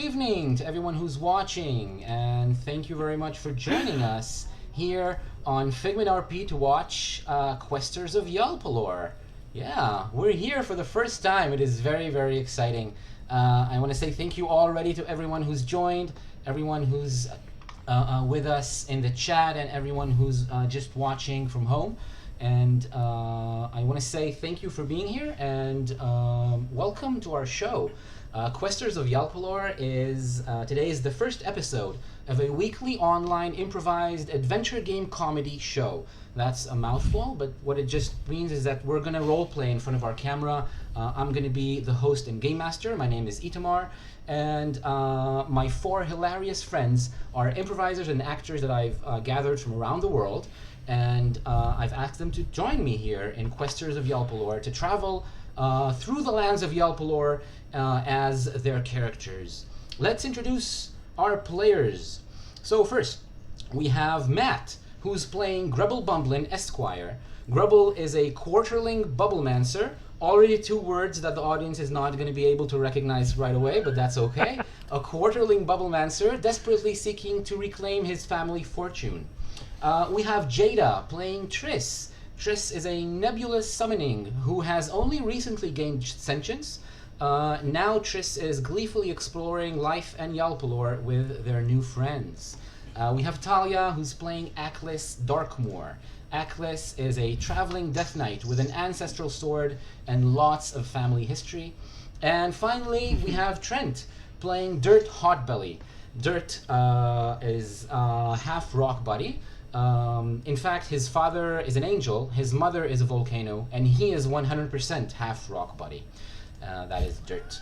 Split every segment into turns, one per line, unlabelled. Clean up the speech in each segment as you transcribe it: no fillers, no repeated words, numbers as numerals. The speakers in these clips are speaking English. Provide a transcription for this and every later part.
Evening to everyone who's watching, and thank you very much for joining us here on Figment RP to watch Questers of Yalpelor. Yeah, we're here for the first time. It is very, very exciting. I want to say thank you already to everyone who's joined, everyone who's with us in the chat, and everyone who's just watching from home. And I want to say thank you for being here and welcome to our show. Questers of Yalpelor is today is the first episode of a weekly online improvised adventure game comedy show. That's a mouthful, but what it just means is that we're gonna role play in front of our camera. I'm gonna be the host and game master. My name is Itamar, and my four hilarious friends are improvisers and actors that I've gathered from around the world, and I've asked them to join me here in Questers of Yalpelor to travel through the lands of Yalpelor as their characters. Let's introduce our players. So first, we have Matt, who's playing Grebble Bumblin Esquire. Grebble is a quarterling bubblemancer. Already two words that the audience is not going to be able to recognize right away, but that's okay. A quarterling bubblemancer desperately seeking to reclaim his family fortune. We have Jada playing Triss. Triss is a nebulous summoning who has only recently gained sentience. Now Triss is gleefully exploring life and Yalpelor with their new friends. We have Talia, who's playing Aklis Darkmoor. Aklis is a traveling death knight with an ancestral sword and lots of family history. And finally, we have Trent playing Dirt Hotbelly. Dirt is half rock buddy. In fact, his father is an angel, his mother is a volcano, and he is 100% half rock buddy. That is Dirt.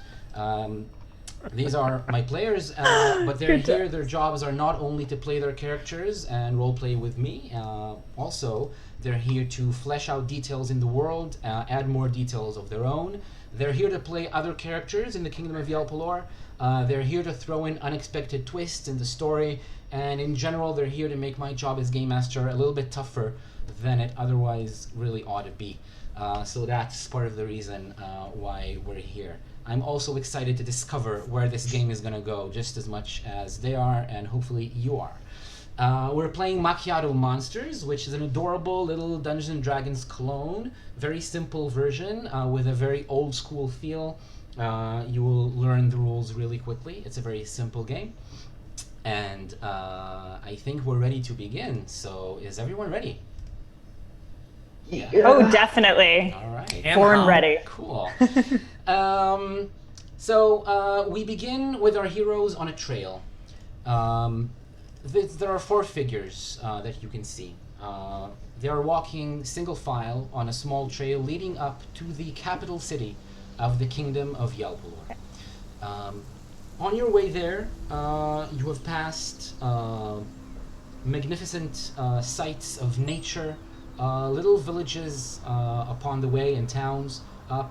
These are my players, but they're here. Their jobs are not only to play their characters and roleplay with me, also they're here to flesh out details in the world, add more details of their own. They're here to play other characters in the Kingdom of Yalpelor. They're here to throw in unexpected twists in the story, and in general, they're here to make my job as Game Master a little bit tougher than it otherwise really ought to be. So that's part of the reason why we're here. I'm also excited to discover where this game is going to go, just as much as they are, and hopefully you are. We're playing Macchiato Monsters, which is an adorable little Dungeons & Dragons clone. Very simple version with a very old school feel. You will learn the rules really quickly. It's a very simple game. And I think we're ready to begin. So is everyone ready?
Yeah.
Oh, definitely.
All right.
Born ready.
Cool. So we begin with our heroes on a trail. There are four figures that you can see. They are walking single file on a small trail leading up to the capital city of the Kingdom of Yalpelor. On your way there, you have passed magnificent sights of nature, little villages upon the way and towns,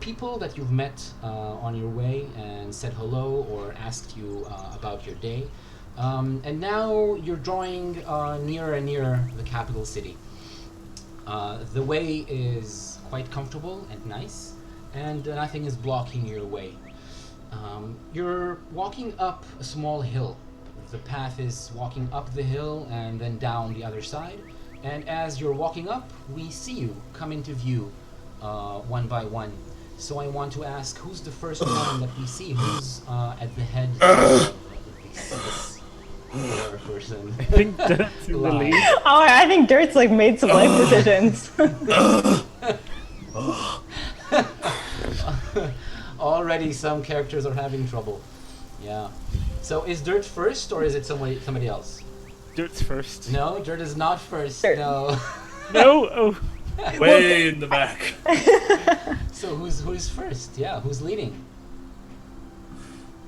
people that you've met on your way and said hello or asked you about your day. And now you're drawing nearer and nearer the capital city. The way is quite comfortable and nice, and nothing is blocking your way. You're walking up a small hill. The path is walking up the hill and then down the other side. And as you're walking up, we see you come into view one by one. So I want to ask, who's the first one that we see? Who's at the head of this person?
I think Dirt's in the lead.
Oh, I think Dirt's like made some life decisions.
Already some characters are having trouble. Yeah. So is Dirt first or is it somebody else?
Dirt's first.
No, Dirt is not first.
Dirt.
No.
No? Oh.
Way in the back.
So who's first? Yeah, who's leading?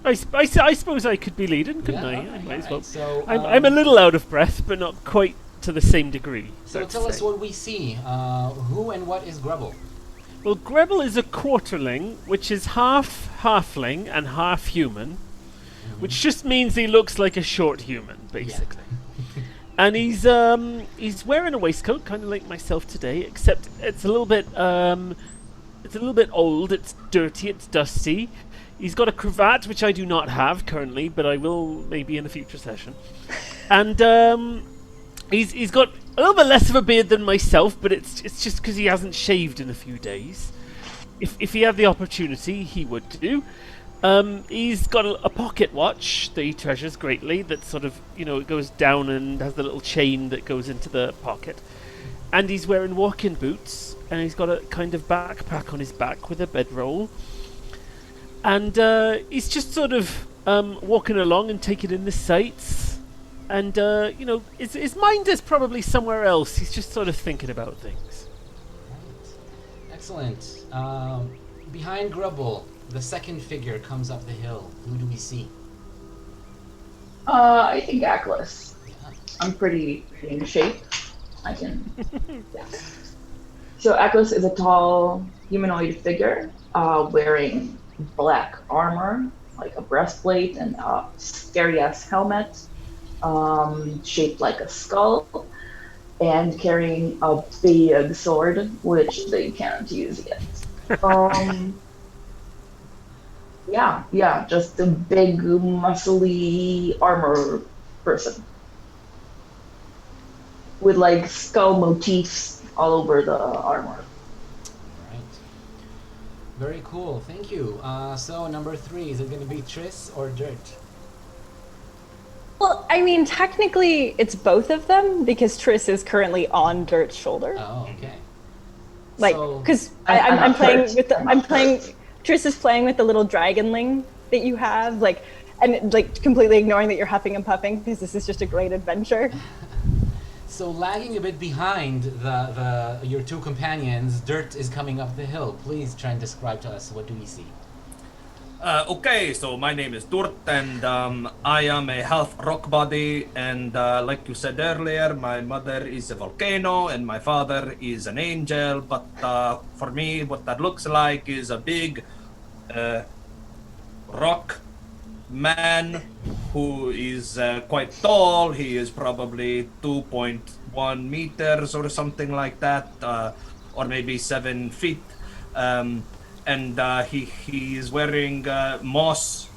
I suppose I could be leading, couldn't I?
Okay,
I might as
alright.
well.
So
I'm a little out of breath, but not quite to the same degree.
So
let's
tell us
say.
what we see. Who and what is Grebble?
Well, Grebble is a quarterling, which is half halfling and half human, which just means he looks like a short human, basically. And he's wearing a waistcoat, kind of like myself today, except it's a little bit old. It's dirty. It's dusty. He's got a cravat, which I do not have currently, but I will maybe in a future session. And he's got a little bit less of a beard than myself, but it's just because he hasn't shaved in a few days. If he had the opportunity, he would do. He's got a pocket watch that he treasures greatly. That sort of, it goes down and has the little chain that goes into the pocket. And he's wearing walking boots, and he's got a kind of backpack on his back with a bedroll. And he's just sort of walking along and taking in the sights. And, his mind is probably somewhere else. He's just sort of thinking about things.
Right. Excellent. Behind Grebble, the second figure comes up the hill. Who do we see?
I think Ackless.
Yeah.
I'm pretty in shape. I can. Yeah. So Ackless is a tall humanoid figure, wearing black armor, like a breastplate and a scary-ass helmet, shaped like a skull, and carrying a big sword, which they can't use yet. Yeah, just a big, muscly armor person with like skull motifs all over the armor.
Right. Very cool. Thank you. So number 3, is it going to be Triss or Dirt?
Well, I mean, technically, it's both of them because Triss is currently on Dirt's shoulder.
Oh, okay.
Like,
So-
because
I'm
I'm playing
hurt.
with I'm playing. Triss is playing with the little dragonling that you have, and completely ignoring that you're huffing and puffing because this is just a great adventure.
So lagging a bit behind your two companions, Dirt is coming up the hill. Please try and describe to us, what do we see?
Okay, so my name is Durt, and I am a half rock body, and like you said earlier, my mother is a volcano, and my father is an angel, but for me, what that looks like is a big rock man who is quite tall. He is probably 2.1 meters or something like that, or maybe 7 feet. And he is wearing moss.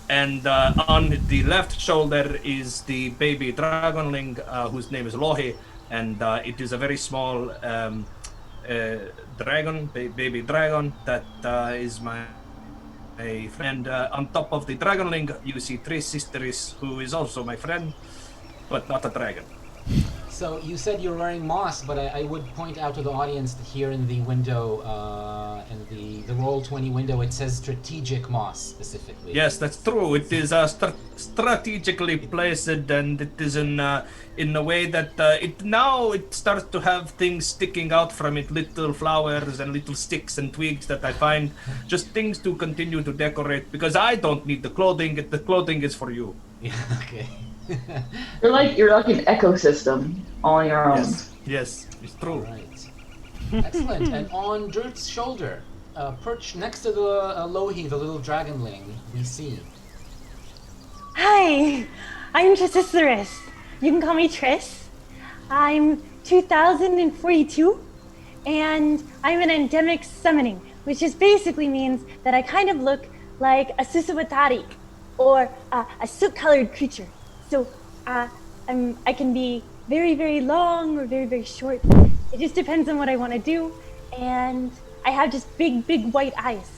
And on the left shoulder is the baby dragonling, whose name is Lohi, and it is a very small dragon, baby dragon, that is my friend. On top of the dragonling, you see Tris Sisteris, who is also my friend, but not a dragon.
So you said you're wearing moss, but I would point out to the audience that here in the window, in the Roll20 window, it says strategic moss specifically.
Yes, that's true. It is strategically placed, and it is in a way that it starts to have things sticking out from it, little flowers and little sticks and twigs that I find just things to continue to decorate, because I don't need the clothing. The clothing is for you.
Yeah, okay.
You're like an ecosystem on your own.
Yes, it's true.
Right. Excellent. And on Dirt's shoulder, perched next to the Lohi, the little dragonling, we see.
Hi, I'm Trissiceris. You can call me Triss. I'm 2042, and I'm an endemic summoning, which just basically means that I kind of look like a Susawatari, or a soot-colored creature. So I can be very, very long or very, very short. It just depends on what I want to do. And I have just big, big white eyes.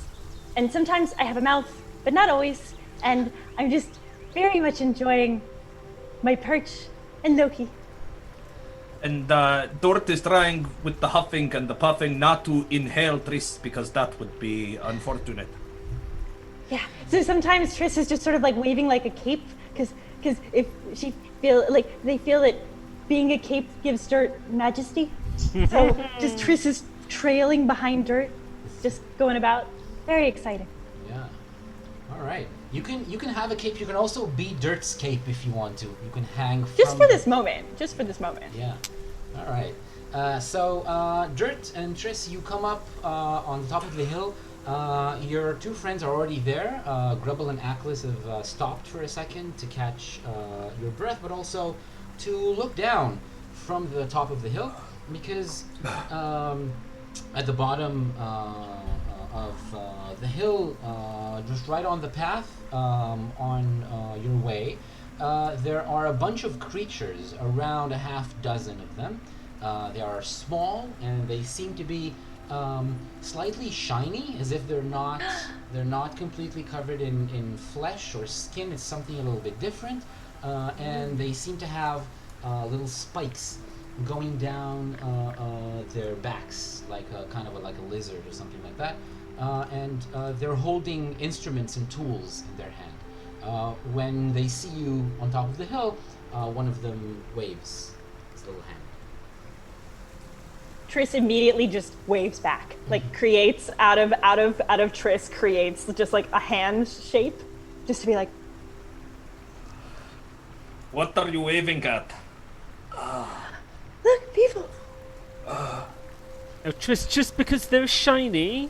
And sometimes I have a mouth, but not always. And I'm just very much enjoying my perch and Loki.
And Dort is trying with the huffing and the puffing not to inhale Tris, because that would be unfortunate.
Yeah, so sometimes Triss is just sort of like waving like a cape, because if they feel that being a cape gives Dirt majesty. So just Triss is trailing behind Dirt, just going about. Very exciting.
Yeah. All right. You can have a cape. You can also be Dirt's cape if you want to. You can hang from...
Just for this moment.
Yeah. All right. So Dirt and Triss, you come up on the top of the hill. Your two friends are already there. Grebble and Ackless have stopped for a second to catch your breath, but also to look down from the top of the hill, because at the bottom the hill, just right on the path on your way, there are a bunch of creatures, around a half dozen of them. They are small and they seem to be slightly shiny, as if they're not completely covered in flesh or skin. It's something a little bit different, and they seem to have little spikes going down their backs, like like a lizard or something like that. And they're holding instruments and tools in their hand. When they see you on top of the hill, one of them waves his little hand.
Triss immediately just waves back, like creates out of Triss creates just like a hand shape, just to be like,
What are you waving at?
look, people.
Now, Triss, just because they're shiny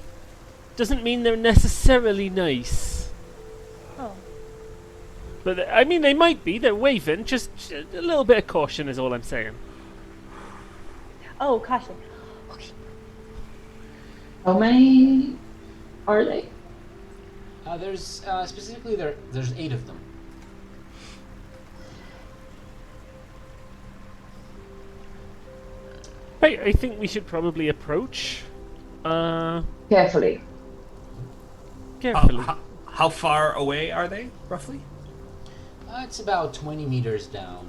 doesn't mean they're necessarily nice.
Oh,
But I mean, they might be. They're waving. Just a little bit of caution is all I'm saying.
oh, caution. Okay.
How many are they?
There's specifically there's 8 of them.
Right, I think we should probably approach.
Carefully.
Carefully.
How far away are they, roughly?
It's about 20 meters down.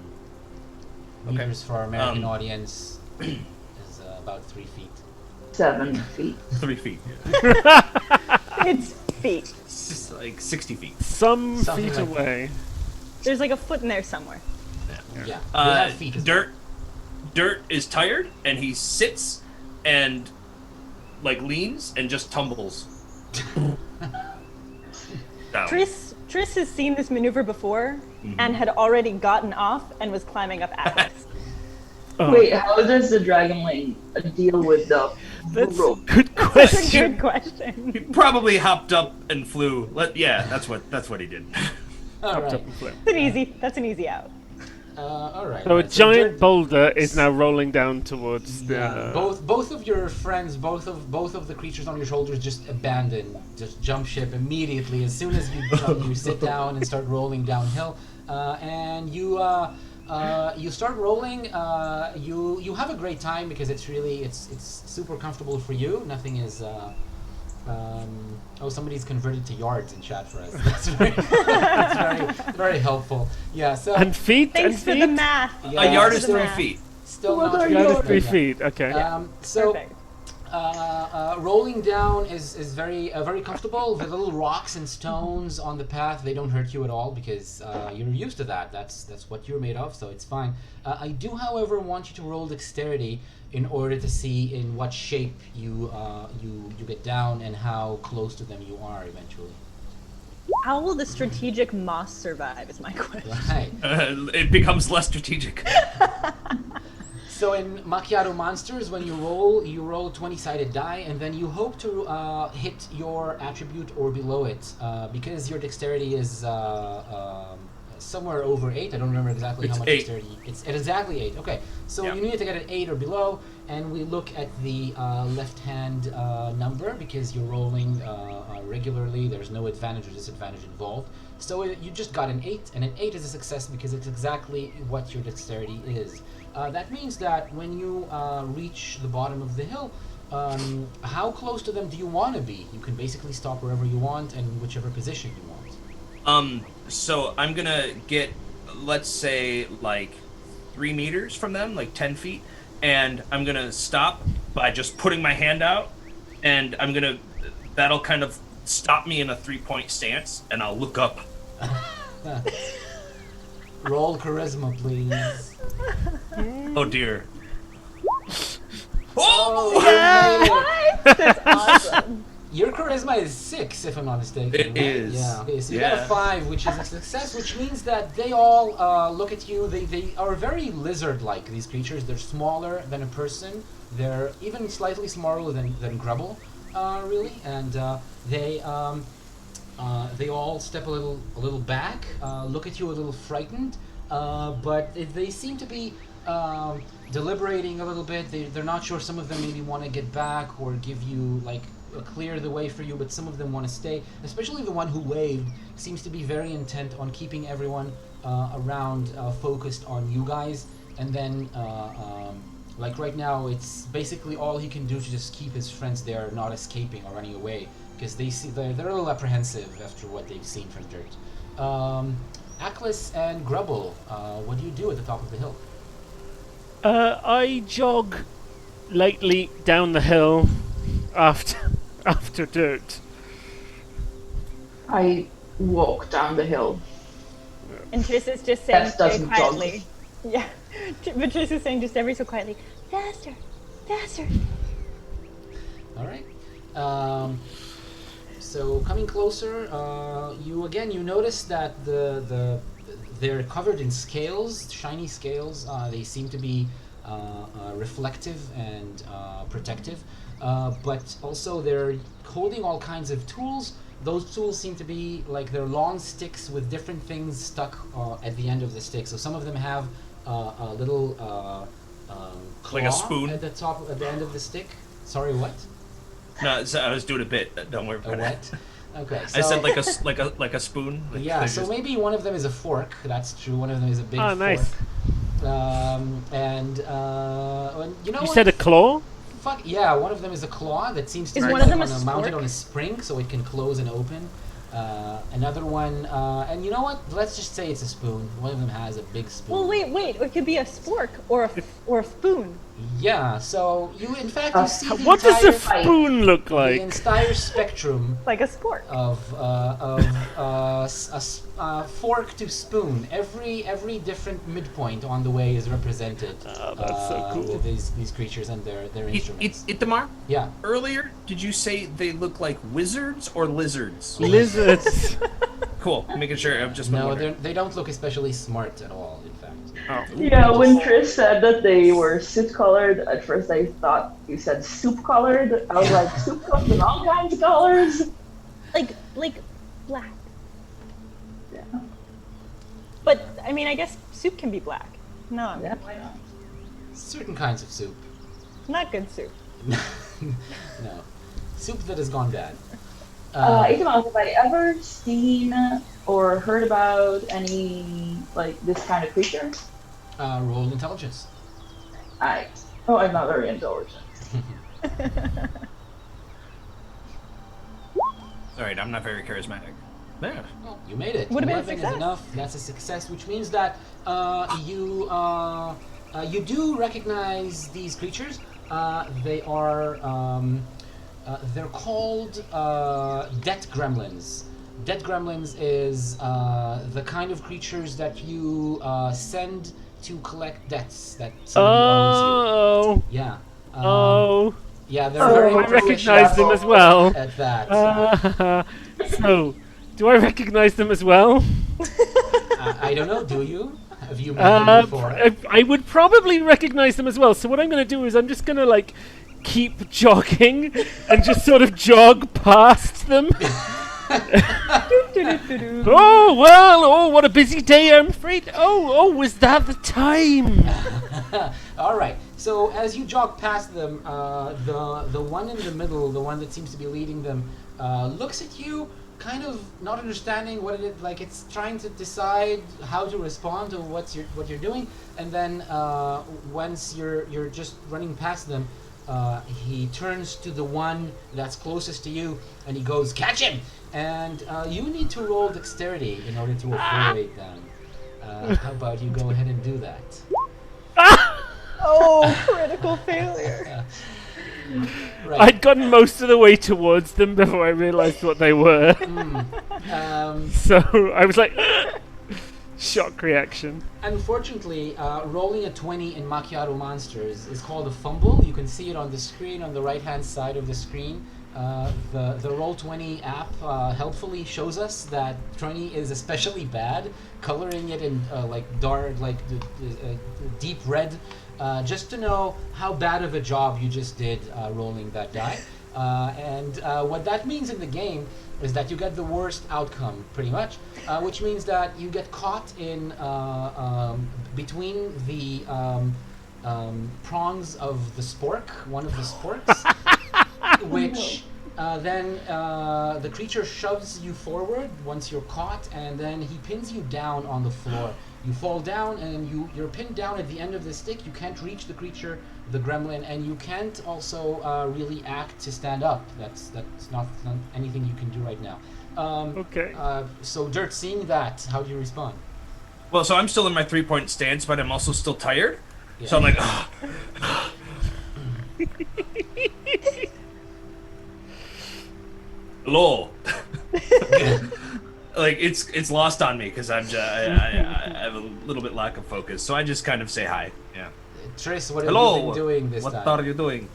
Okay.
Meters for our American audience is about 3 feet.
7 feet.
3 feet.
It's feet.
It's just like 60 feet.
Some
Something
feet
like
away.
There's like a foot in there somewhere.
Yeah. They have feet as well.
Dirt is tired, and he sits and like leans and just tumbles down.
Triss has seen this maneuver before and had already gotten off and was climbing up Atlas.
Oh,
Wait, how does the dragonling deal with the
that's a
rope?
good
That's a
question.
good question.
He probably hopped up and flew. That's what he did.
All right.
That's an easy out.
All right.
So a
right.
giant
Dirt-
boulder is now rolling down towards the.
Yeah, both of your friends, both of the creatures on your shoulders, just jump ship immediately. As soon as you jump, you sit down and start rolling downhill, and you start rolling. You have a great time because it's super comfortable for you. Nothing is. Somebody's converted to yards in chat for us. That's very helpful. Yeah. So
And feet.
Thanks
and
for
feet?
the math.
yeah,
A yard is
the
3
math.
feet.
still
What
not
are
Yard is
yours?
3 feet. Okay.
So.
Perfect.
Rolling down is very comfortable. The little rocks and stones on the path, they don't hurt you at all because you're used to that. That's what you're made of, so it's fine. I do, however, want you to roll dexterity in order to see in what shape you get down and how close to them you are eventually.
How will the strategic moss survive is my question.
Right.
It becomes less strategic.
So in Macchiato Monsters, when you roll a 20-sided die, and then you hope to hit your attribute or below it. Because your dexterity is somewhere over 8. I don't remember exactly how
It's
much
8.
dexterity. It's exactly 8. Okay, so
Yeah.
you need to get an 8 or below, and we look at the left-hand number because you're rolling regularly. There's no advantage or disadvantage involved. So you just got an 8, and an 8 is a success because it's exactly what your dexterity is. That means that when you reach the bottom of the hill, how close to them do you want to be? You can basically stop wherever you want and whichever position you want.
So I'm gonna get, let's say, like 3 meters from them, like 10 feet, and I'm gonna stop by just putting my hand out, and that'll kind of stop me in a 3-point stance, and I'll look up.
Roll charisma, please.
Oh dear.
Oh,
What? That's awesome.
your charisma is 6, if I'm not mistaken.
It
right?
is.
Yeah. Okay, so you got a
Yeah.
5, which is a success, which means that they all look at you. They are very lizard-like. These creatures. They're smaller than a person. They're even slightly smaller than Grebble, really, and they all step a little back, look at you a little frightened, but they seem to be deliberating a little bit. They're not sure. Some of them maybe want to get back or give you like clear the way for you, but some of them want to stay. Especially the one who waved seems to be very intent on keeping everyone around focused on you guys. And then, like right now, it's basically all he can do to just keep his friends there, not escaping or running away, because they're a little apprehensive after what they've seen from Dirt. Aklis and Grebble, what do you do at the top of the hill?
I jog lightly down the hill after Dirt.
I walk down the hill.
And Triss is just saying
Tess
very
doesn't
quietly. Yeah. But Triss is saying just ever so quietly, faster, faster.
All right. So coming closer, you notice that they're covered in scales, shiny scales. They seem to be reflective and protective, but also they're holding all kinds of tools. Those tools seem to be like they're long sticks with different things stuck at the end of the stick. So some of them have a little claw
Like a spoon?
at the end of the stick. Sorry, what?
No, I was doing a bit. Don't worry
A
about
what?
it.
Okay.
I said like a spoon. Like
Yeah,
they
so
just-
maybe one of them is a fork. That's true. One of them is a big fork.
Nice.
And you know
You
what?
said a claw?
Fuck yeah! One of them is a claw that seems to
Is
be
one of them a
mounted
spork?
on a spring, so it can close and open. Another one, and you know what? Let's just say it's a spoon. One of them has a big spoon.
Well, wait. It could be a spork or a spoon.
Yeah. So you, in fact, you see the
What does a
entire,
spoon look
the
like?
entire spectrum
Like a spork.
of fork to spoon. Every different midpoint on the way is represented.
Oh, that's so cool.
With these creatures and their instruments.
Itamar,
Yeah.
earlier, did you say they look like wizards or lizards?
Lizards.
Cool. Making sure. I'm just
No,
wondering.
they don't look especially smart at all. In fact.
Oh.
Yeah, when Trish said that they were soot-colored, at first I thought you said soup-colored. I was like, soup comes in all kinds of colors.
Like black.
Yeah.
But I mean, I guess soup can be black. No,
Yeah, why not?
Certain kinds of soup.
not good soup.
No, soup that has gone bad.
Itamar, have I ever seen or heard about any, like, this kind of creature?
Roll intelligence.
I'm not very intelligent.
Alright, I'm not very charismatic. There.
Well, you made it.
Would've been a
11 is
success.
enough. That's a success, which means that you do recognize these creatures. They are they're called debt gremlins. Debt gremlins is the kind of creatures that you send to collect debts that somebody owes
Oh.
you. Yeah.
Oh.
Yeah, they're
Oh,
very
I recognize them as well.
at that.
So, do I recognize them as well?
I don't know. Do you? Have you met them before?
I would probably recognize them as well. So what I'm going to do is I'm just going to like keep jogging and just sort of jog past them. Oh well! Oh, what a busy day! I'm afraid. Oh, was that the time?
All right. So as you jog past them, the one in the middle, the one that seems to be leading them, looks at you, kind of not understanding what it is. Like it's trying to decide how to respond to what you're doing, and then once you're just running past them, he turns to the one that's closest to you, and he goes, "Catch him!" And you need to roll dexterity in order to avoid them. How about you go ahead and do that?
Oh, critical failure.
Right.
I'd gotten most of the way towards them before I realized what they were. So I was like, shock reaction.
Unfortunately, rolling a 20 in Macchiato Monsters is called a fumble. You can see it on the screen on the right-hand side of the screen. The Roll20 app helpfully shows us that 20 is especially bad, coloring it in like dark, like deep red, just to know how bad of a job you just did rolling that die. And what that means in the game is that you get the worst outcome, pretty much, which means that you get caught in between the prongs of the spork, one of the sporks, which Then the creature shoves you forward once you're caught, and then he pins you down on the floor. You fall down, and you're pinned down at the end of the stick. You can't reach the creature, the gremlin, and you can't also really act to stand up. That's not anything you can do right now.
Okay.
So Dirt, seeing that, how do you respond?
Well, so I'm still in my 3-point stance, but I'm also still tired.
Yeah.
So I'm like, lol. Like it's lost on me because I have a little bit lack of focus. So I just kind of say hi. Yeah.
Triss, what have
Hello.
you been doing this time?
What are you doing?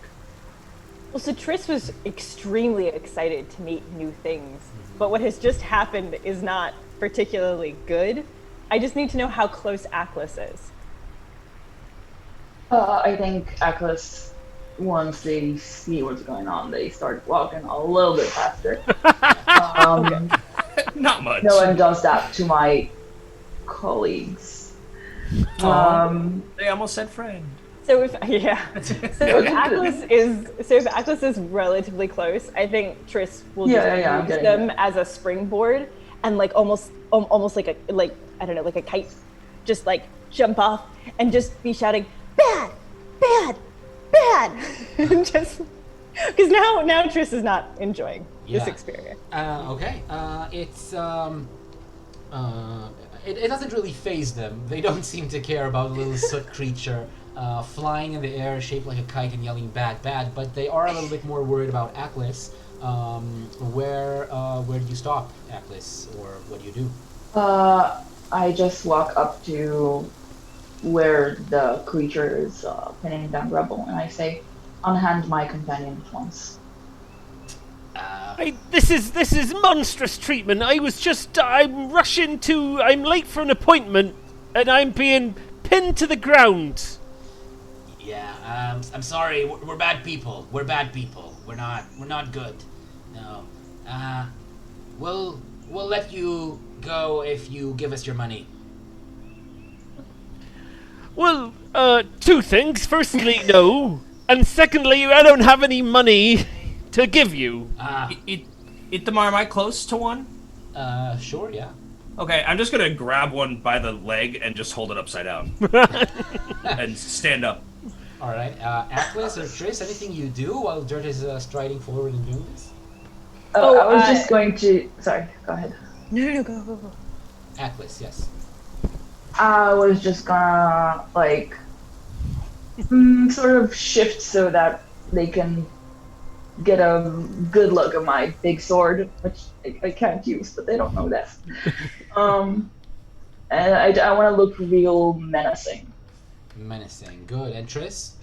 Well, so Triss was extremely excited to meet new things, but what has just happened is not particularly good. I just need to know how close Aklis is.
I think Aklis, once they see what's going on, they start walking a little bit faster.
Not much.
No one does that to my colleagues.
They almost said friend.
So if Aklis is relatively close, I think Triss will just use them as a springboard and like almost like a kite, just like jump off and just be shouting bad, bad, bad, just because now Triss is not enjoying this experience.
Okay. It doesn't really faze them. They don't seem to care about a little soot creature flying in the air, shaped like a kite, and yelling "bad, bad." But they are a little bit more worried about Aklis. Where do you stop, Aklis, or what do you do?
I just walk up to where the creature is pinning down Grebble, and I say, "Unhand my companion at once."
This is monstrous treatment. I'm late for an appointment, and I'm being pinned to the ground.
Yeah, I'm sorry. We're bad people. We're bad people. We're not good. No. We'll let you go if you give us your money.
Well, two things. Firstly, no, and secondly, I don't have any money to give you.
Itamar, am I close to one?
Sure, yeah.
Okay, I'm just gonna grab one by the leg and just hold it upside down. And stand up.
Alright, Aklis or Triss, anything you do while Dirt is striding forward and doing this?
I was just going to... Sorry, go ahead.
No, go.
Aklis, yes.
I was just gonna, like, sort of shift so that they can get a good look at my big sword, which I can't use, but they don't know that. And I want to look real menacing.
Menacing, good. And Triss?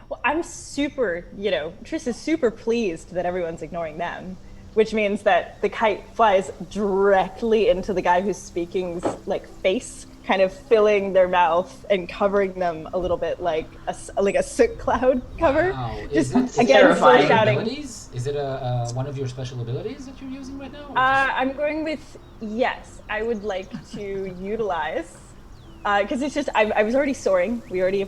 Well, I'm super, Triss is super pleased that everyone's ignoring them, which means that the kite flies directly into the guy who's speaking's face, kind of filling their mouth and covering them a little bit like a soot cloud cover.
Wow.
Just
is
again,
it
still shouting.
Abilities? Is it one of your special abilities that you're using right now?
I'm going with yes. I would like to utilize because it's just I was already soaring. We already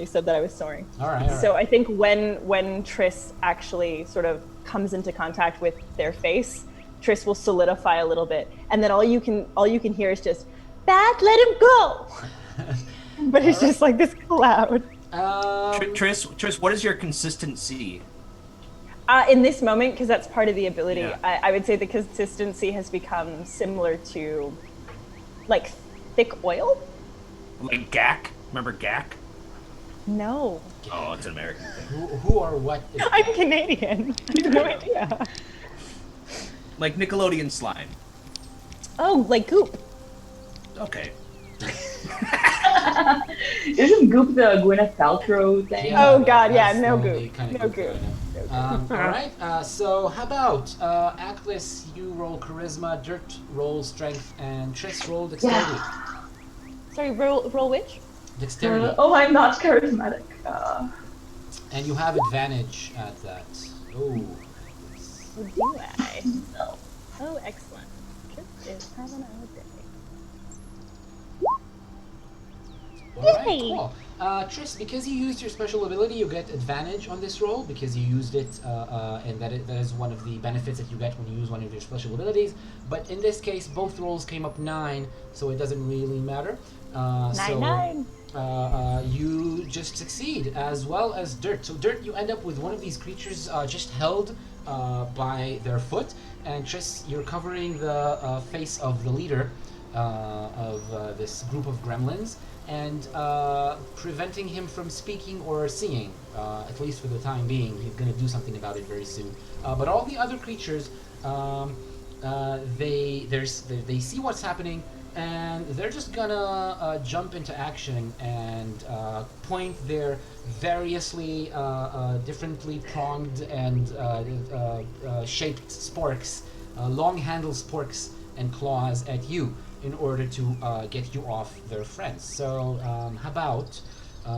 said that I was soaring.
All right.
So I think when Triss actually sort of comes into contact with their face, Triss will solidify a little bit, and then all you can hear is just bad. Let him go. But it's just like this cloud.
Triss, what is your consistency?
In this moment, because that's part of the ability,
Yeah.
I would say the consistency has become similar to, like, thick oil?
Like GAC? Remember GAC?
No.
Oh, it's an American thing.
Who or what?
I'm Canadian. I have no idea.
Like Nickelodeon slime.
Oh, like goop.
Okay.
Isn't Goop the Gwyneth Paltrow thing?
Yeah,
Oh, God, yeah,
that's
no
the only
goop.
kind of
No
goop
goop.
I know. Alright, so how about Aklis, you roll Charisma, Dirt roll Strength, and Triss roll Dexterity.
Yeah.
Sorry, roll which?
Dexterity.
I'm not charismatic.
And you have advantage at that. Oh.
Or do I?
No.
Oh, excellent. Triss is having a day.
Alright,
Yay.
cool. Triss, because you used your special ability, you get advantage on this roll because you used it, and that is one of the benefits that you get when you use one of your special abilities. But in this case, both rolls came up 9, so it doesn't really matter.
9.
You just succeed, as well as Dirt. So Dirt, you end up with one of these creatures just held by their foot, and Triss, you're covering the face of the leader of this group of gremlins, and preventing him from speaking or seeing, at least for the time being. He's going to do something about it very soon. But all the other creatures, they see what's happening, and they're just gonna jump into action and point their variously differently pronged and shaped sporks, long-handled sporks and claws at you in order to get you off their friends. So how about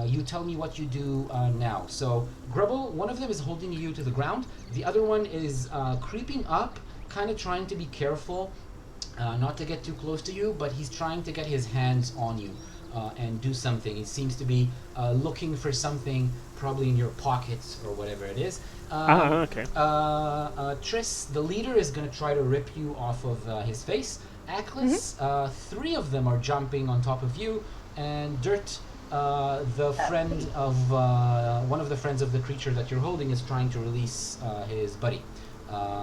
you tell me what you do now. So Grebble, one of them is holding you to the ground. The other one is creeping up, kind of trying to be careful not to get too close to you, but he's trying to get his hands on you and do something. He seems to be looking for something, probably in your pockets or whatever it is.
Okay.
Triss, the leader, is going to try to rip you off of his face. Aklis, 3 of them are jumping on top of you, and Dirt, the friend of one of the friends of the creature that you're holding, is trying to release his buddy.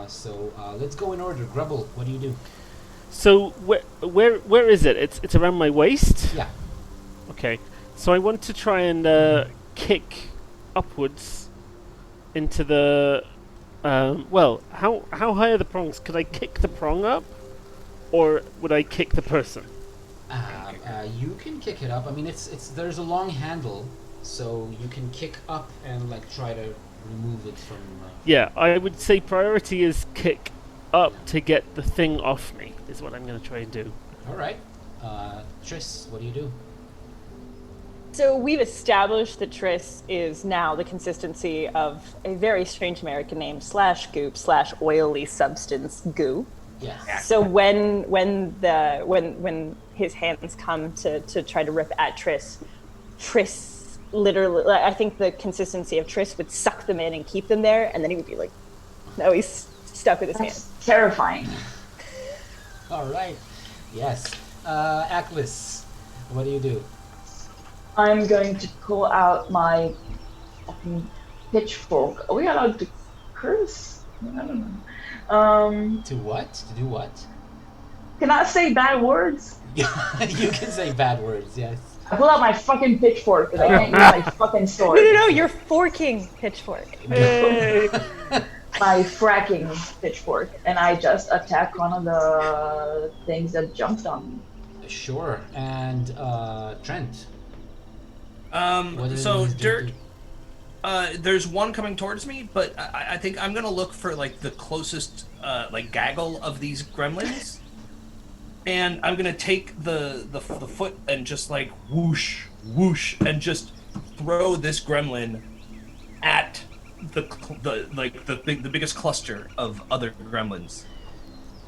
So let's go in order. Grebble, what do you do?
So where is it? It's around my waist?
Yeah.
Okay. So I want to try and kick upwards into the well, how high are the prongs? Could I kick the prong up, or would I kick the person?
You can kick it up. I mean, it's there's a long handle, so you can kick up and like try to remove it from.
Yeah, I would say priority is kick up to get the thing off me. Is what I'm going to try and do.
All right, Triss, what do you do?
So we've established that Triss is now the consistency of a very strange American name / goop / oily substance goo.
Yes.
So when his hands come to try to rip at Triss literally, I think the consistency of Triss would suck them in and keep them there, and then he would be like, no, he's stuck with his hands.
Terrifying.
All right. Yes. Aklis, what do you do?
I'm going to pull out my fucking pitchfork. Are we allowed to curse? I don't know.
To what? To do what?
Can I say bad words?
You can say bad words, yes.
I pull out my fucking pitchfork because I can't use my fucking sword.
No, you're forking pitchfork.
My fracking pitchfork, and I just attack one of the things that jumped on me.
Sure. And Trent.
So Dirt, there's one coming towards me, but I think I'm gonna look for like the closest like gaggle of these gremlins, and I'm gonna take the foot and just like whoosh, and just throw this gremlin at the biggest cluster of other gremlins.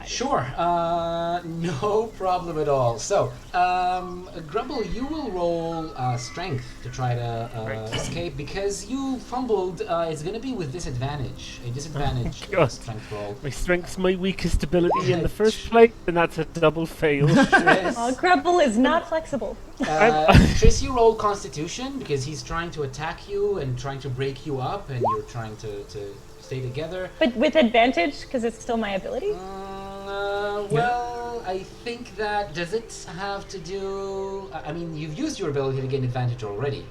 Sure, no problem at all. So, Grumble, you will roll strength to try to escape because you fumbled. It's going to be with disadvantage, a disadvantage strength roll.
My strength's my weakest ability in the first place, and that's a double fail.
Grumble is not flexible.
Triss, you roll Constitution because he's trying to attack you and trying to break you up, and you're trying to stay together.
But with advantage, because it's still my ability?
Well, I think that, does it have to do... I mean, you've used your ability to gain advantage already.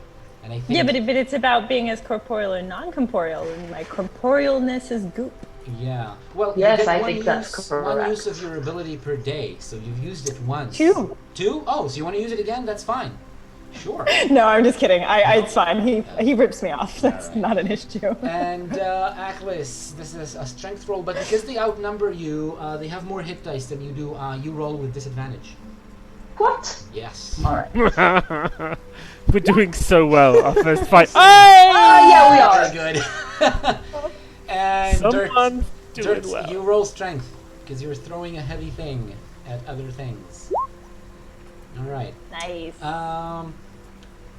And I think...
Yeah, but it's about being as corporeal and non-corporeal, and my corporealness is goop.
Yeah. Well,
yes, I think that's correct.
One use of your ability per day, so you've used it once.
2.
2? Oh, so you want to use it again? That's fine. Sure.
No, I'm just kidding. It's fine. He rips me off. That's not an issue.
And Aklis, this is a strength roll, but because they outnumber you, they have more hit dice than you do. You roll with disadvantage.
What?
Yes.
All right.
We're doing so well. Our first fight.
Yeah, we are.
Very good. And
Someone
Dirt,
doing well.
you roll strength because you're throwing a heavy thing at other things. All right.
Nice.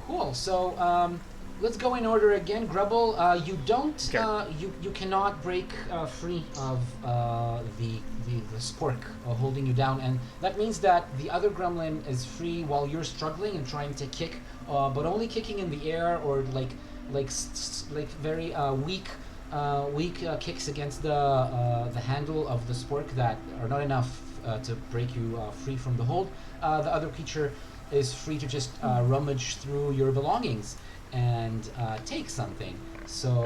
Cool. So let's go in order again. Grebble, you don't.
Okay.
You cannot break free of the spork holding you down, and that means that the other gremlin is free while you're struggling and trying to kick, but only kicking in the air or like very weak kicks against the handle of the spork that are not enough to break you free from the hold. The other creature is free to just rummage through your belongings and take something. So,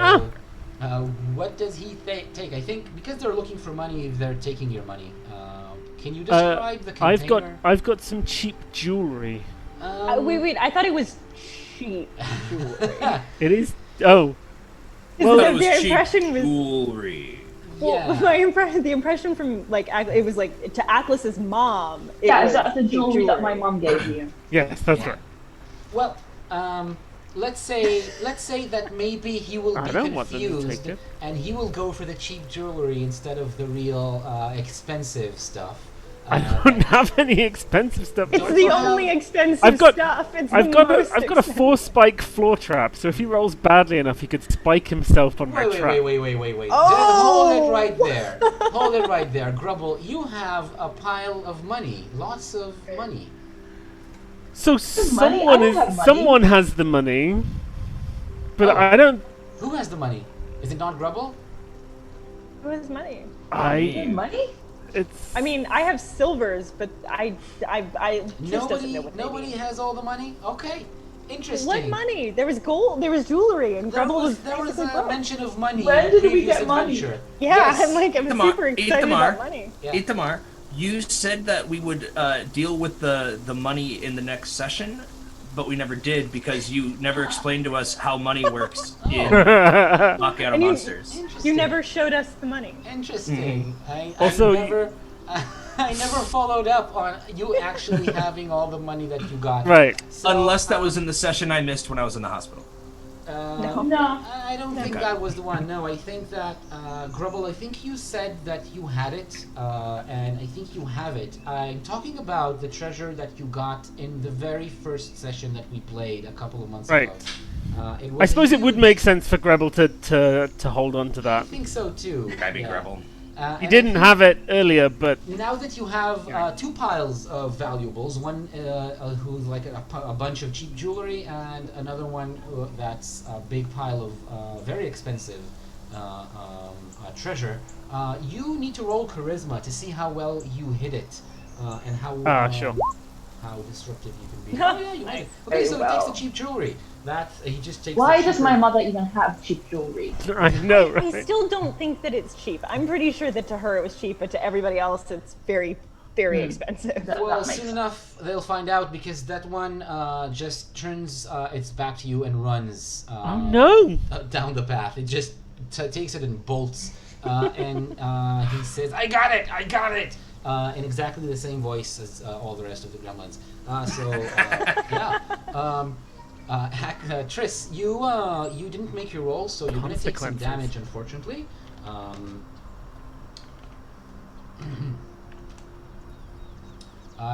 what does he take? I think because they're looking for money, they're taking your money. Can you describe the container?
I've got some cheap jewelry.
Wait, I thought it was cheap jewelry.
It is. Oh. Well,
the,
it was
their
cheap
impression was
jewelry.
well, the impression from like it was like to Atlas's mom.
Yeah, that's the jewelry that my mom gave you.
Yes, that's right.
Well, let's say that maybe he will be confused and he will go for the cheap jewelry instead of the real expensive stuff.
I don't have any expensive stuff.
It's the only expensive stuff.
I've got a 4-spike floor trap, so if he rolls badly enough, he could spike himself on my trap.
Wait.
Oh!
Hold it right there. Hold it right there. Grubble, you have a pile of money. Lots of money.
So someone has the money, but I don't.
Who has the money? Is it not Grubble?
Who has money?
Money?
It's.
I mean, I have silvers, but I just doesn't know what
Nobody has all the money. Okay, interesting.
What money? There was gold. There was jewelry, and Grebble was
there was a
broke.
mention of money.
When
in
did we
previous
get money?
adventure.
Yeah,
Yes.
I'm super excited about money.
Yeah.
Itamar, you said that we would deal with the money in the next session, but we never did because you never explained to us how money works in Knockout of Monsters.
You never showed us the money.
Interesting. I never followed up on you actually having all the money that you got.
Right.
So,
Unless that was in the session I missed when I was in the hospital.
No.
I don't think that was the one. No, I think that Grubble. I think you said that you had it, and I think you have it. I'm talking about the treasure that you got in the very first session that we played a couple of months ago.
I suppose it would make sense for Grebble to hold on to that.
I think so too.
Maybe Grebble.
He didn't have it earlier, but
now that you have two piles of valuables, one who's like a bunch of cheap jewelry, and another one that's a big pile of very expensive treasure, you need to roll charisma to see how well you hit it and how how disruptive you can be. Oh yeah, you win. Okay, so he takes the cheap jewelry. He just takes.
Why does my mother even have cheap jewelry?
I know, right?
I still don't think that it's cheap. I'm pretty sure that to her it was cheap, but to everybody else it's very, very expensive.
Well, soon enough they'll find out because that one just turns its back to you and runs. Down the path. It just takes it and bolts, and he says, "I got it." In exactly the same voice as all the rest of the gremlins. Triss, you didn't make your roll, so you're going to take some damage, unfortunately.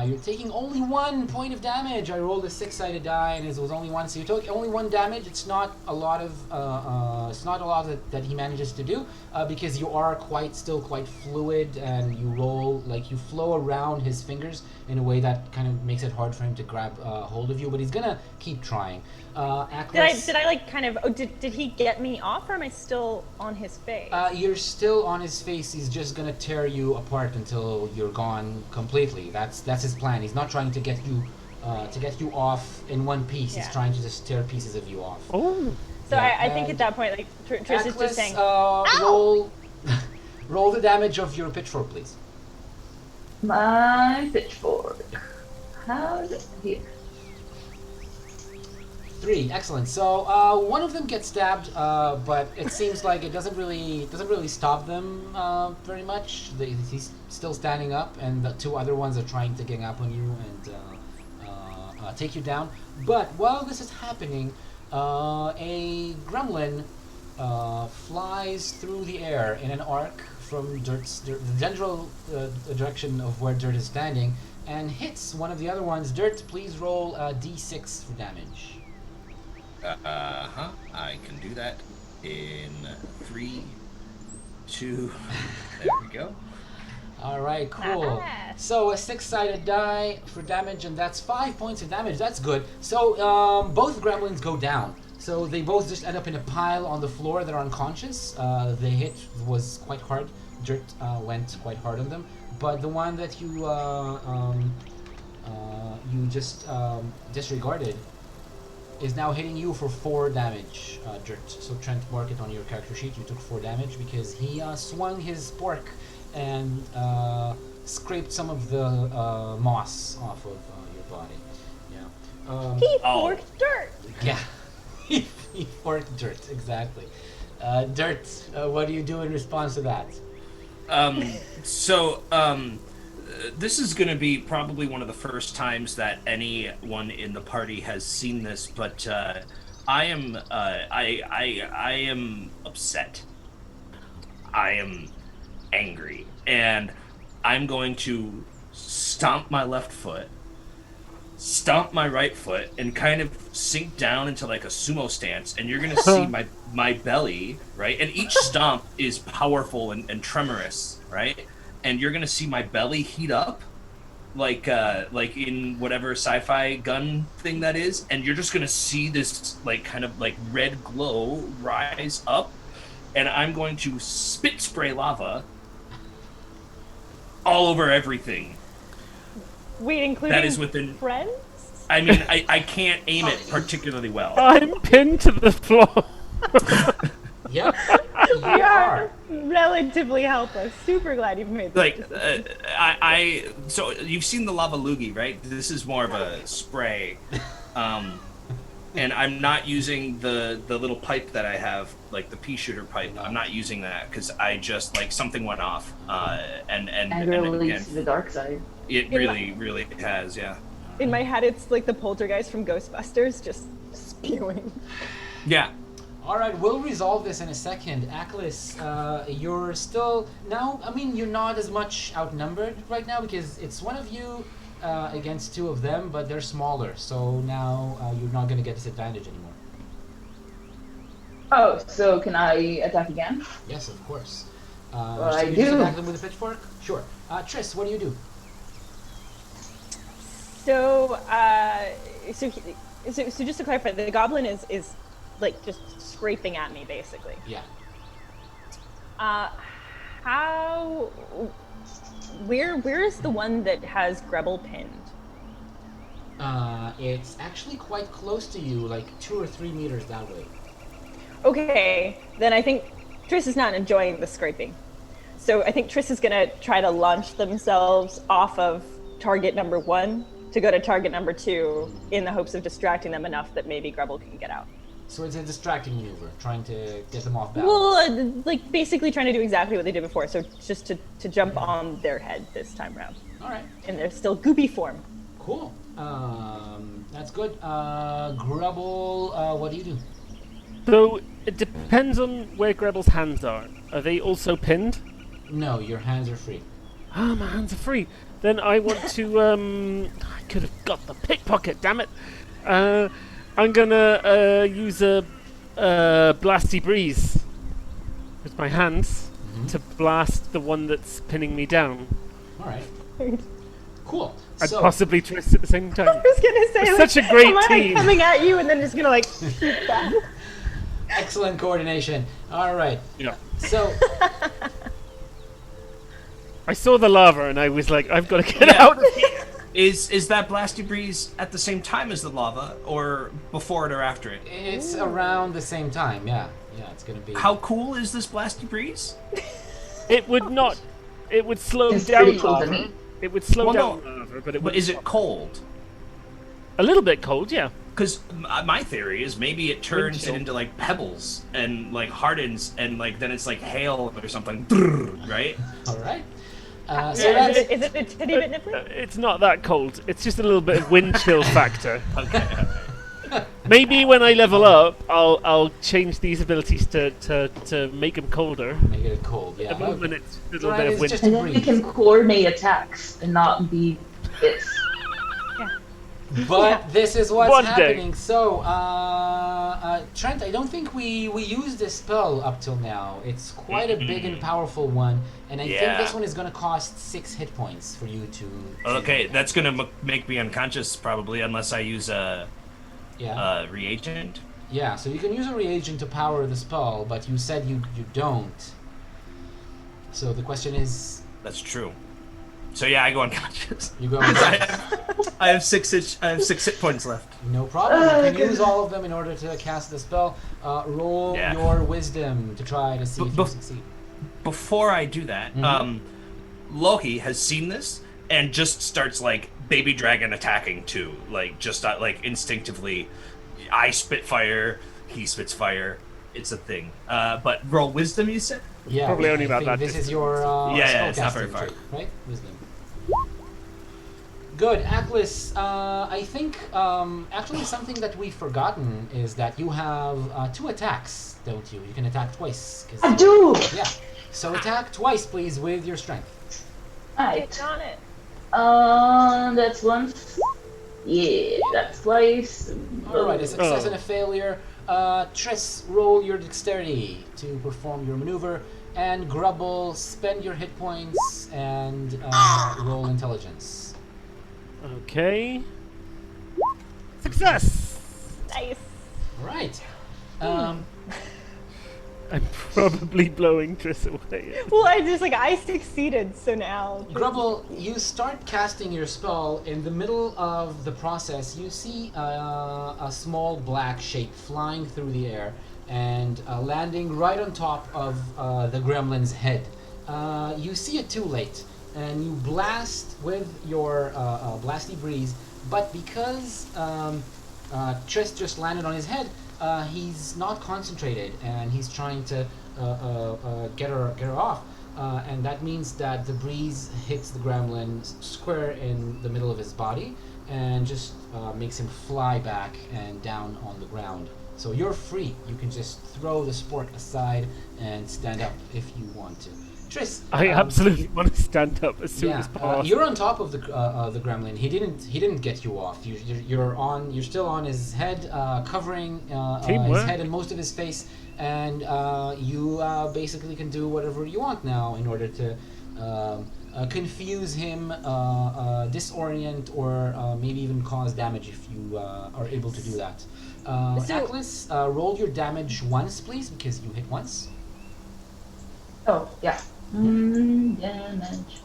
You're taking only 1 point of damage. I rolled a 6-sided die, and it was only one, so you took only 1 damage. It's not a lot of that he manages to do because you are still quite fluid, and you roll you flow around his fingers in a way that kind of makes it hard for him to grab hold of you. But he's gonna keep trying.
Did he get me off, or am I still on his face?
You're still on his face. He's just gonna tear you apart until you're gone completely. That's his plan. He's not trying to get you off in one piece.
Yeah.
He's trying to just tear pieces of you off.
Oh.
So I think at that point, Trish is just saying,
roll the damage of your pitchfork, please.
My pitchfork. How's it here?
3, excellent. So one of them gets stabbed, but it seems like it doesn't really stop them very much. He's still standing up, and the 2 other ones are trying to gang up on you and take you down. But while this is happening, a gremlin flies through the air in an arc from the general direction of where Dirt is standing, and hits one of the other ones. Dirt, please roll a d6 for damage.
I can do that in 3, 2. There we go.
All right, cool. So a 6-sided die for damage, and that's 5 points of damage. That's good. So both gremlins go down. So they both just end up in a pile on the floor. They're unconscious. The hit was quite hard. Dirt went quite hard on them. But the one that you just disregarded is now hitting you for 4 damage, Dirt. So Trent, mark it on your character sheet. You took 4 damage because he swung his spork and scraped some of the moss off of your body. Yeah.
He forked dirt.
Yeah. he forked Dirt, exactly. Dirt, what do you do in response to that?
This is going to be probably one of the first times that anyone in the party has seen this, but I am upset. I am angry, and I'm going to stomp my left foot, stomp my right foot, and kind of sink down into like a sumo stance, and you're going to see my belly, right? And each stomp is powerful and tremorous, right? And you're going to see my belly heat up like in whatever sci-fi gun thing that is, and you're just going to see this like kind of like red glow rise up, and I'm going to spit spray lava all over everything.
Wait, including
that is within
friends?
I mean, I can't aim it particularly well.
I'm pinned to the floor.
Yep.
We are relatively helpless. Super glad you've made this.
Like, so you've seen the lava loogie, right? This is more of a spray. And I'm not using the little pipe that I have, like the pea shooter pipe. I'm not using that because I just, like, something went off. And
released to the dark side.
It really has, yeah.
In my head, it's like the poltergeist from Ghostbusters, just spewing.
Yeah.
All right, we'll resolve this in a second. Aklis, you're still now. I mean, you're not as much outnumbered right now because it's one of you against 2 of them, but they're smaller. So now you're not going to get disadvantage anymore.
Oh, so can I attack again?
Yes, of course.
Well,
so
I
you
do.
just attack them with a pitchfork? Sure. Triss, what do you do?
So just to clarify, the goblin is like just scraping at me, basically.
Yeah.
Where is the one that has Grebble pinned?
It's actually quite close to you, like 2 or 3 meters that way.
Okay, then I think Triss is not enjoying the scraping. So I think Triss is gonna try to launch themselves off of target number 1 to go to target number 2 in the hopes of distracting them enough that maybe Grebble can get out.
So it's a distracting maneuver, trying to get them off balance.
Well, like basically trying to do exactly what they did before. So just to jump on their head this time around.
All right.
In their still goopy form.
Cool. That's good. Grebble, what do you do?
So it depends on where Grebble's hands are. Are they also pinned?
No, your hands are free.
Ah, my hands are free. Then I want to, I could have got the pickpocket, damn it. I'm gonna use a blasty breeze with my hands to blast the one that's pinning me down.
All right. Cool.
And
So,
possibly Triss at the same time.
I was gonna say,
It's
like,
such a great
am I, like,
team.
coming at you and then just gonna like shoot back.
excellent coordination. All right.
Yeah.
So,
I saw the lava and I was like, I've got to get out of here.
Is that blasty breeze at the same time as the lava, or before it or after it?
it's around the same time, yeah. Yeah, it's going to be...
How cool is this blasty breeze?
It would not. It would slow
It's
down
pretty cool to
lava.
me.
It would slow
Well,
down
no.
lava, but it
But
would.
is it cold?
A little bit cold, yeah.
Because my theory is maybe it turns
chill.
it into like pebbles and like hardens and like then it's like hail or something, right?
All right.
Is
So that's...
it a titty bit nipply?
It's not that cold. It's just a little bit of wind chill factor.
Okay.
Maybe when I level up, I'll change these abilities to make them colder.
Make it cold, yeah.
At the moment, it's a little
Right,
bit of
it's
wind.
just
And
a
then we
breeze.
can coordinate attacks and not be bits.
But this is what's
One day.
happening. So, Trent, I don't think we used this spell up till now. It's quite a big and powerful one, and I think this one is going to cost 6 hit points for you to
Okay, that's gonna make me unconscious probably, unless I use a reagent.
Yeah, so you can use a reagent to power the spell, but you said you don't. So the question is...
That's true. So yeah, I go unconscious.
You go
I have 6 hit points left.
No problem. You can use all of them in order to cast the spell. Roll your wisdom to try to see if you succeed.
Before I do that, Loki has seen this and just starts like baby dragon attacking too, like just like instinctively. I spit fire, he spits fire. It's a thing. But roll wisdom, you said?
Yeah,
Probably only about that
This is your
it's not very
spellcasting
far.
trait, right? Wisdom. Good, Atlas. I think actually something that we've forgotten is that you have 2 attacks, don't you? You can attack twice.
I do!
Yeah. So attack twice, please, with your strength.
Alright.
Get on it.
That's once. Yeah, that's twice.
All right, a success and a failure. Triss, roll your dexterity to perform your maneuver, and Grebble, spend your hit points and roll intelligence.
Okay. Success!
Nice.
All right.
I'm probably blowing Triss away.
Well, I succeeded, so now.
Grebble, you start casting your spell. In the middle of the process, you see a small black shape flying through the air and landing right on top of the gremlin's head. You see it too late, and you blast with your blasty breeze, but because Triss just landed on his head, he's not concentrated, and he's trying to get her off, and that means that the breeze hits the gremlin square in the middle of his body and just makes him fly back and down on the ground. So you're free. You can just throw the sport aside and stand up if you want to. Triss,
I absolutely want to stand up as soon as possible.
you're on top of the gremlin. He didn't get you off. You're still on his head, covering his head and most of his face, and you basically can do whatever you want now in order to confuse him, disorient, or maybe even cause damage if you are able to do that. Atlas, roll your damage once, please, because you hit once.
Oh, yeah. Damage.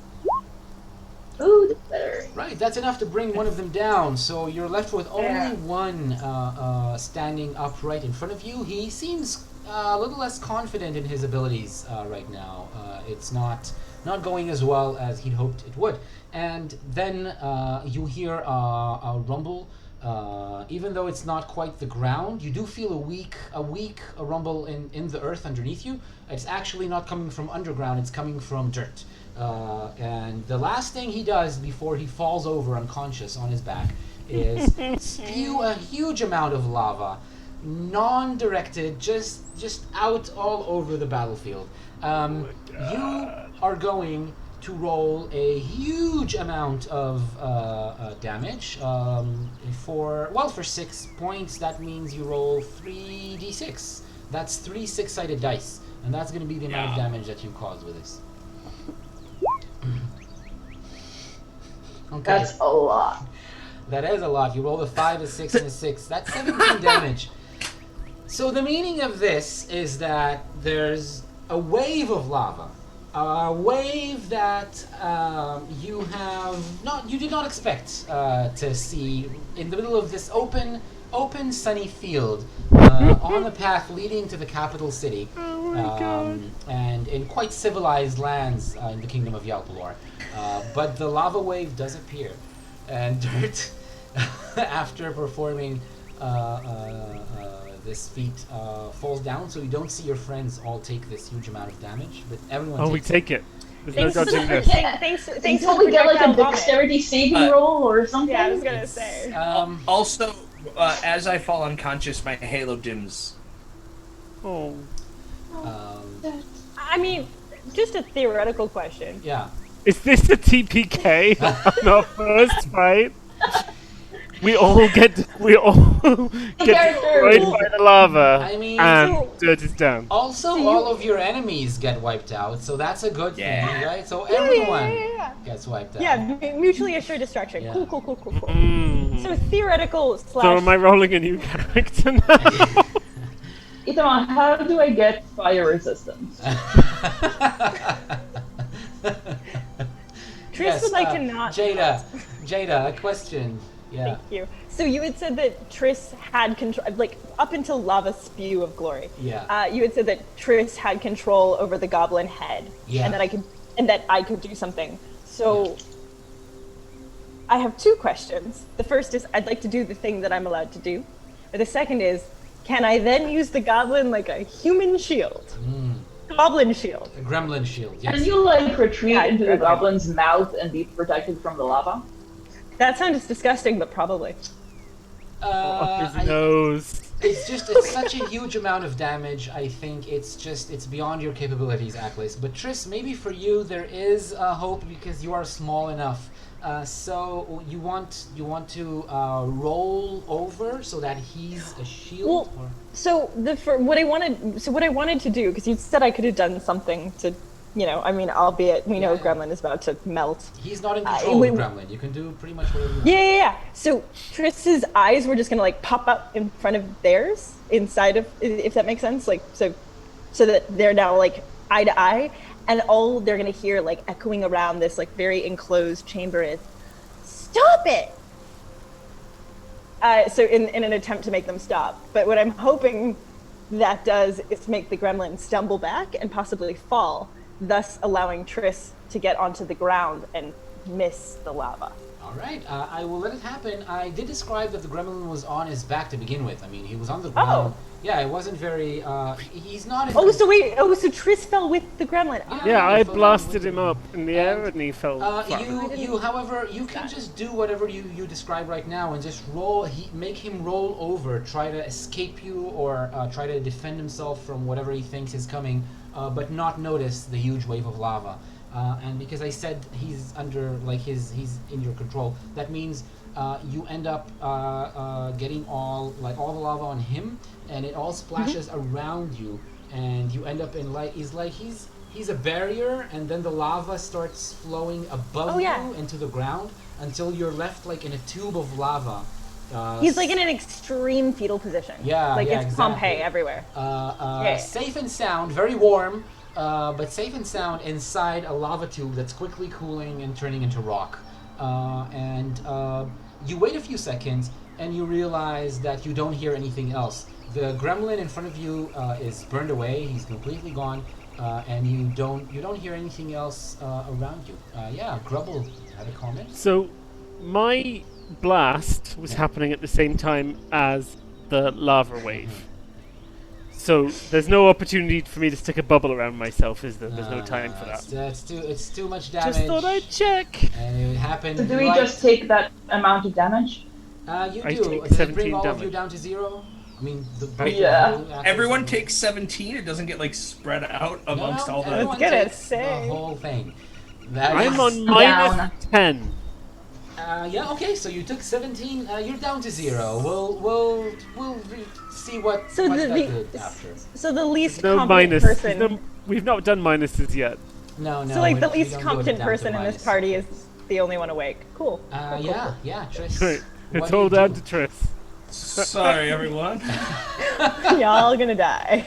Ooh, that's better.
Right, that's enough to bring one of them down. So you're left with only one standing upright in front of you. He seems a little less confident in his abilities right now. It's not going as well as he'd hoped it would. And then you hear a rumble. Even though it's not quite the ground, you do feel a weak rumble in the earth underneath you. It's actually not coming from underground, it's coming from dirt. And the last thing he does before he falls over unconscious on his back is spew a huge amount of lava, non-directed, just out all over the battlefield. You are going to roll a huge amount of damage. For 6 points, that means you roll 3d6. That's 3 6-sided dice, and that's going to be the amount of damage that you cause with this. Okay.
That's a lot.
That is a lot. You roll a 5, a 6, and a 6. That's 17 damage. So the meaning of this is that there's a wave of lava. A wave that you did not expect to see in the middle of this open sunny field on the path leading to the capital city, and in quite civilized lands in the kingdom of Yalpelor. But the lava wave does appear, and Dirt, after performing this feat, falls down, so you don't see your friends all take this huge amount of damage, but everyone
we take it. There's
Thanks
no
for
dodging this.
Thanks
Until
for
we get like a
projectile vomit.
dexterity saving roll or something.
Yeah, I was gonna say.
Also, as I fall unconscious, my halo dims.
Oh.
I mean, just a theoretical question.
Yeah.
Is this a TPK on our first fight? we all get destroyed by the lava,
I mean,
and dirt is down.
Also, all of your enemies get wiped out, so that's a good thing, right? So everyone gets wiped out.
Yeah, mutually assured destruction.
Yeah.
Cool.
Mm.
So theoretical slash.
So am I rolling a new character now?
Itama, how do I get fire resistance?
Triss would like to not.
Jada, a question. Yeah.
Thank you. So you had said that Triss had control, like up until Lava Spew of Glory.
Yeah.
You had said that Triss had control over the goblin head.
Yeah.
And that I could do something. So I have two questions. The first is I'd like to do the thing that I'm allowed to do. But the second is, can I then use the goblin like a human shield? Goblin shield.
A gremlin shield, yes.
Can you like retreat into the
gremlin.
goblin's mouth and be protected from the lava?
That sounds disgusting, but probably.
His nose.
It's such a huge amount of damage. I think it's beyond your capabilities, Aklis. But Triss, maybe for you there is hope because you are small enough. So you want to roll over so that he's a shield.
Well, so what I wanted to do, because you said I could have done something to, albeit we know Gremlin is about to melt.
He's not in control of Gremlin. You can do pretty much whatever you want.
Yeah. So Triss's eyes were just gonna like pop up in front of theirs, inside of, if that makes sense, like so that they're now like eye to eye, and all they're gonna hear like echoing around this like very enclosed chamber is, "Stop it!" So in an attempt to make them stop, but what I'm hoping that does is make the gremlin stumble back and possibly fall, thus allowing Triss to get onto the ground and miss the lava.
All right, I will let it happen. I did describe that the gremlin was on his back to begin with. I mean, he was on the ground.
Oh.
Yeah, it wasn't very. He's not.
So Triss fell with the gremlin.
Yeah, I
he fell
blasted
with
him up in the air and he fell.
However, you can just do whatever you describe right now and just roll. Make him roll over, try to escape you or try to defend himself from whatever he thinks is coming, but not notice the huge wave of lava. And because I said he's under, like he's in your control, that means you end up getting all the lava on him, and it all splashes around you, and you end up in he's a barrier, and then the lava starts flowing above you into the ground until you're left like in a tube of lava.
He's like in an extreme fetal position.
Yeah,
like it's
exactly.
Pompeii everywhere.
Safe and sound, very warm. But safe and sound inside a lava tube that's quickly cooling and turning into rock. And you wait a few seconds and you realize that you don't hear anything else. The gremlin in front of you is burned away. He's completely gone, and you don't hear anything else around you. Grebble had a comment.
So, my blast was happening at the same time as the lava wave. So there's no opportunity for me to stick a bubble around myself, is there? There's no time for that.
It's too much damage.
Just thought I'd check.
And it happened.
So do we just take that amount of damage?
You
I
do.
take
Did it
17
bring all of
damage.
you down to 0? I mean,
Everyone takes 17. It doesn't get like spread out amongst all the.
I was gonna say.
The whole thing.
I'm on minus 10.
Okay. So you took 17. You're down to 0. We'll see what that did after.
So the least
No
competent
minus.
person.
We've not done minuses yet.
No.
So like the
we
least
don't go
competent
down to
person in this
minus.
party is the only one awake. Cool.
Triss.
Right.
what
It's
do
all
you
down
do?
to Triss.
Sorry, everyone.
Y'all gonna die.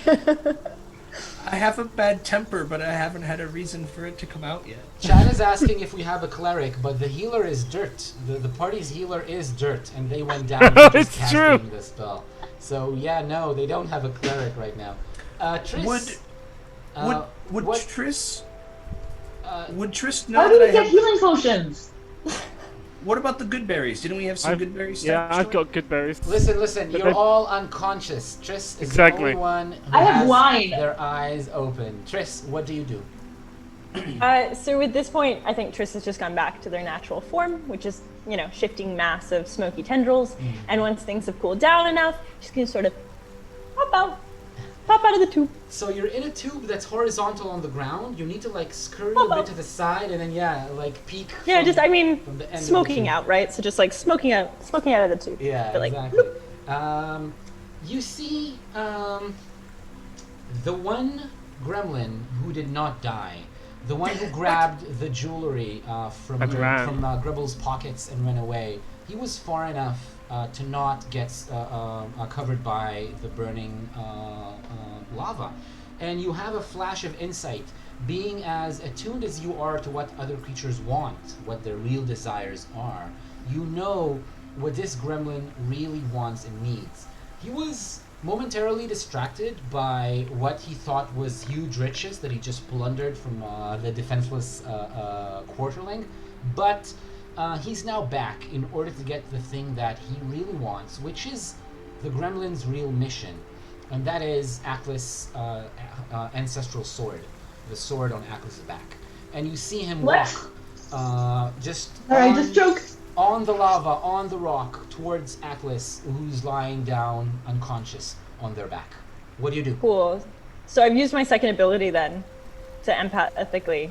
I have a bad temper, but I haven't had a reason for it to come out yet.
Chad is asking if we have a cleric, but the healer is Dirt. The party's healer is Dirt, and they went down to just
It's true.
casting the spell. So no, they don't have a cleric right now. Triss.
Would
what-
Triss? Would Triss
How
know
do
that
we
I
get
have?
healing potions?
What about the good berries? Didn't we have some good berries?
Yeah,
stashed
I've
away?
got good berries.
Listen,
But
you're
I-
all unconscious. Triss is
Exactly.
the only one who
I have
has
wine.
their eyes open. Triss, what do you do?
So at this point, I think Triss has just gone back to their natural form, which is, shifting mass of smoky tendrils. And once things have cooled down enough, she's gonna sort of hop out Pop out of the tube.
So you're in a tube that's horizontal on the ground. You need to like scurry
Pop
a bit
out.
to the side and then like peek.
Yeah,
from,
just I mean,
from the end of the
smoking
tube.
out, right? So just like smoking out of the tube.
Yeah,
But, like,
exactly. You see the one gremlin who did not die, the one who grabbed the jewelry from
And ran.
Grebble's pockets and ran away. He was far enough to not get covered by the burning lava. And you have a flash of insight, being as attuned as you are to what other creatures want, what their real desires are. You know what this gremlin really wants and needs. He was momentarily distracted by what he thought was huge riches that he just plundered from the defenseless quarterling, but he's now back in order to get the thing that he really wants, which is the gremlin's real mission, and that is Atlas' ancestral sword, the sword on Atlas' back. And you see him walk just
Alright, just choke.
on the lava, on the rock, towards Atlas, who's lying down unconscious on their back. What do you do?
Cool. So I've used my second ability then to empathetically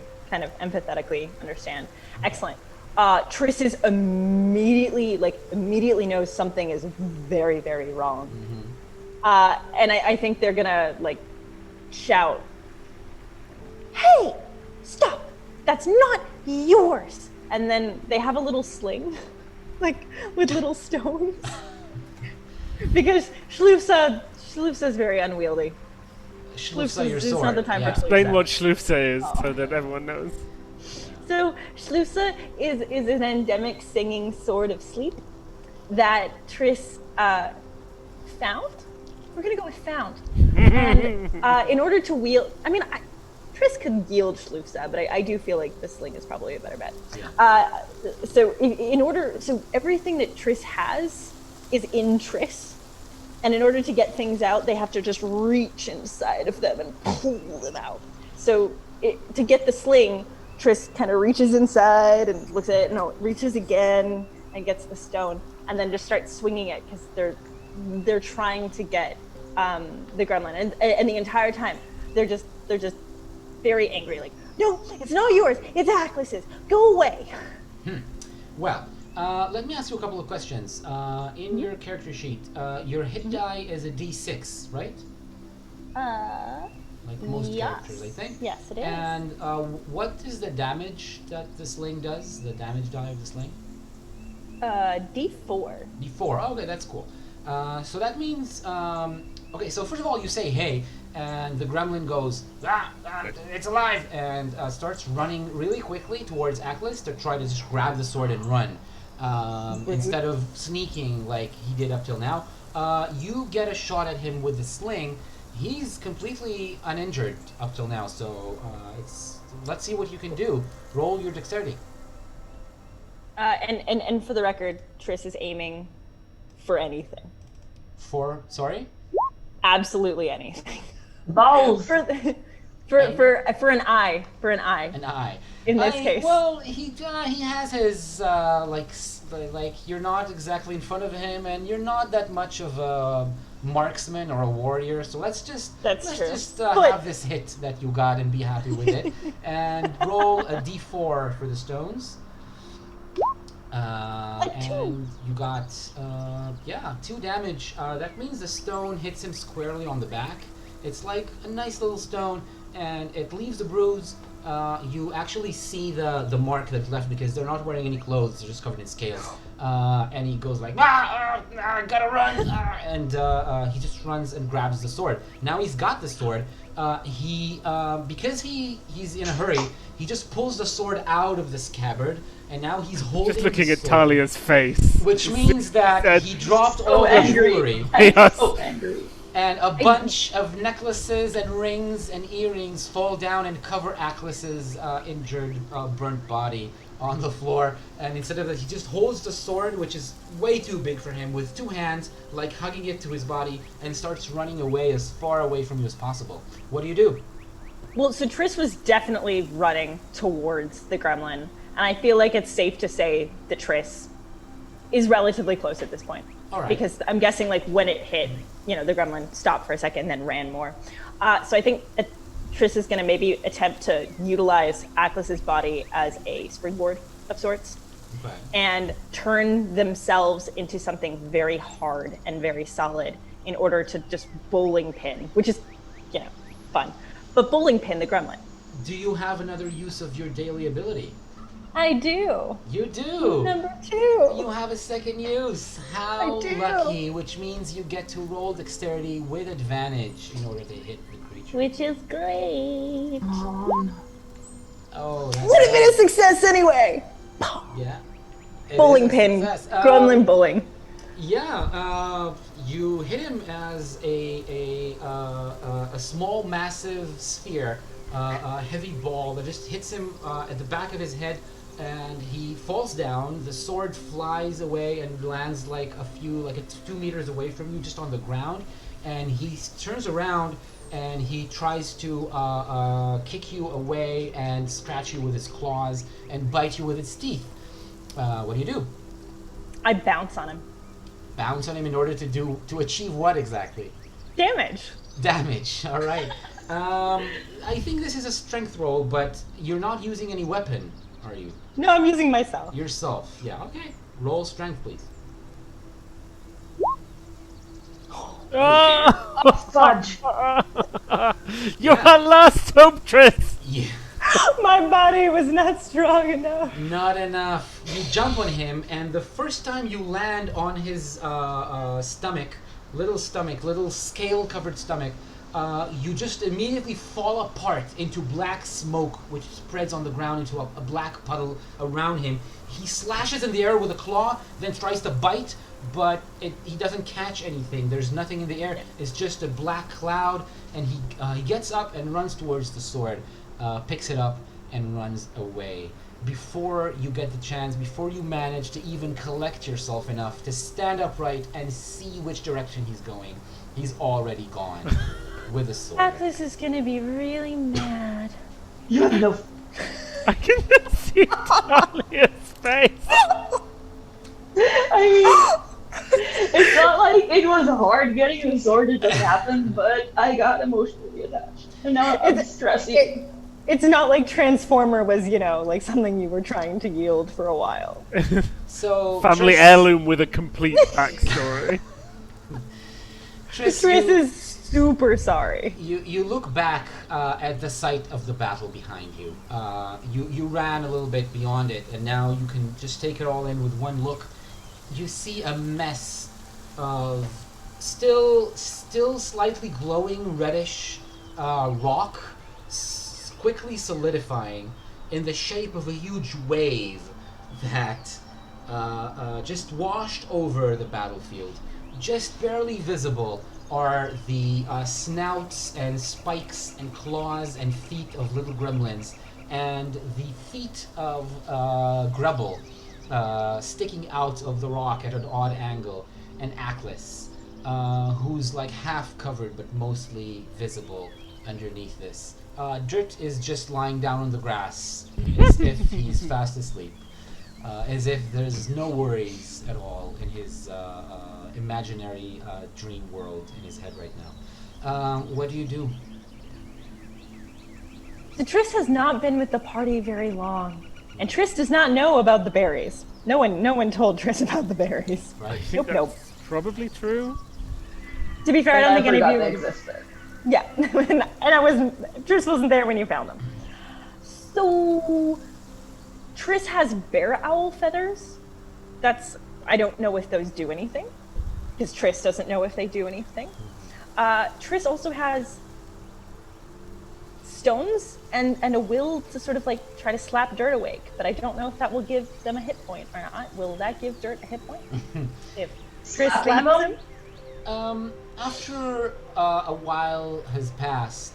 understand. Excellent. Triss is immediately knows something is very, very wrong. And I think they're gonna like shout, "Hey, stop! That's not yours!" And then they have a little sling, like with little stones, because Schlufsa is very unwieldy.
Schlufsa, your
it's
sword.
not the time for
Explain what Schlufsa is so that everyone knows.
So Schlufsa is an endemic singing sword of sleep that Triss found. We're gonna go with found. And in order to wield, Triss could yield Schlufsa, but I do feel like the sling is probably a better bet.
Yeah.
So everything that Triss has is in Triss, and in order to get things out, they have to just reach inside of them and pull them out. So to get the sling, Triss kind of reaches inside and looks at it, reaches again and gets the stone, and then just starts swinging it because they're trying to get the gremlin, and the entire time they're just very angry, like, "No, it's not yours, it's Atlas's. Go away."
Well, let me ask you a couple of questions. In your character sheet, your hit die is a D6, right? Like most characters, I think.
Yes, it is.
And what is the damage that the sling does? The damage die of the sling?
D4.
D4. Oh, okay, that's cool. So that means, okay, so first of all, you say, "Hey," and the gremlin goes, "It's alive," and starts running really quickly towards Atlas to try to just grab the sword and run. Instead of sneaking like he did up till now. You get a shot at him with the sling. He's completely uninjured up till now, so let's see what you can do. Roll your dexterity.
And for the record, Triss is aiming for anything.
Sorry?
Absolutely anything.
Balls.
For an eye.
An eye.
In this case.
Well, he has his like you're not exactly in front of him, and you're not that much of a marksman or a warrior. So let's just have this hit that you got and be happy with it, and roll a d4 for the stones. And you got 2 damage. That means the stone hits him squarely on the back. It's like a nice little stone, and it leaves a bruise. You actually see the mark that's left because they're not wearing any clothes; they're just covered in scales. And he goes like, gotta run! And he just runs and grabs the sword. Now he's got the sword. Because he's in a hurry, he just pulls the sword out of the scabbard, and now he's holding.
Just looking
the
at
sword,
Talia's face,
which means that he dropped all the
angry.
jewelry.
Yes.
So angry.
And a bunch of necklaces and rings and earrings fall down and cover Atlas's injured, burnt body on the floor. And instead of that, he just holds the sword, which is way too big for him, with 2 hands, like hugging it to his body, and starts running away as far away from you as possible. What do you do?
Well, so Triss was definitely running towards the gremlin, and I feel like it's safe to say that Triss is relatively close at this point.
All right.
Because I'm guessing like when it hit, the gremlin stopped for a second and then ran more. So I think Triss is going to maybe attempt to utilize Atlas's body as a springboard of sorts.
Okay.
And turn themselves into something very hard and very solid in order to just bowling pin, which is, fun. But bowling pin the gremlin.
Do you have another use of your daily ability?
I do.
You do.
Number 2.
You have a second use. How
I do.
lucky, which means you get to roll dexterity with advantage in order to hit the creature.
Which is great.
Oh, that's
Would have been a success anyway.
Yeah. It
Bowling
is a
pin.
success.
Gremlin bowling.
Yeah, you hit him as a small, massive sphere, a heavy ball that just hits him at the back of his head, and he falls down. The sword flies away and lands like 2 meters away from you, just on the ground. And he turns around and he tries to kick you away and scratch you with his claws and bite you with his teeth. What do?
I bounce on him.
Bounce on him in order to achieve what exactly?
Damage.
Damage. All right. I think this is a strength roll, but you're not using any weapon, are you?
No, I'm using myself.
Yourself. Yeah. Okay. Roll strength, please.
Fudge.
You're our last hope, Triss.
Yeah.
My body was not strong enough.
Not enough. You jump on him, and the first time you land on his stomach, little scale-covered stomach, you just immediately fall apart into black smoke, which spreads on the ground into a black puddle around him. He slashes in the air with a claw, then tries to bite, but he doesn't catch anything. There's nothing in the air. It's just a black cloud, and he gets up and runs towards the sword, picks it up, and runs away. Before you get the chance, before you manage to even collect yourself enough to stand upright and see which direction he's going, he's already gone with the sword.
Atlas is gonna be really mad.
You have no.
I can see Talia's face.
I mean, it's not like it was hard getting the sword. It just happened, but I got emotionally attached, and now I'm stressing.
It's not like Transformer was, like something you were trying to yield for a while.
So
Family heirloom with a complete backstory.
Triss is super sorry.
You look back at the site of the battle behind you. You ran a little bit beyond it, and now you can just take it all in with one look. You see a mess of still slightly glowing reddish rock, quickly solidifying in the shape of a huge wave that just washed over the battlefield. Just barely visible are the snouts and spikes and claws and feet of little gremlins, and the feet of Grebble sticking out of the rock at an odd angle, and Atlas, who's like half covered but mostly visible underneath this. Dirt is just lying down on the grass as if he's fast asleep, as if there's no worries at all in his imaginary dream world in his head right now. What do?
So Triss has not been with the party very long, and Triss does not know about the berries. No one told Triss about the berries.
Right.
Nope.
Probably true.
To be fair, I don't think any of you
they existed.
Yeah, and Triss wasn't there when you found them. So, Triss has bear owl feathers. I don't know if those do anything, because Triss doesn't know if they do anything. Triss also has stones and a will to sort of like try to slap Dirt awake, but I don't know if that will give them a hit point or not. Will that give Dirt a hit point? If Triss slaps him?
After a while has passed,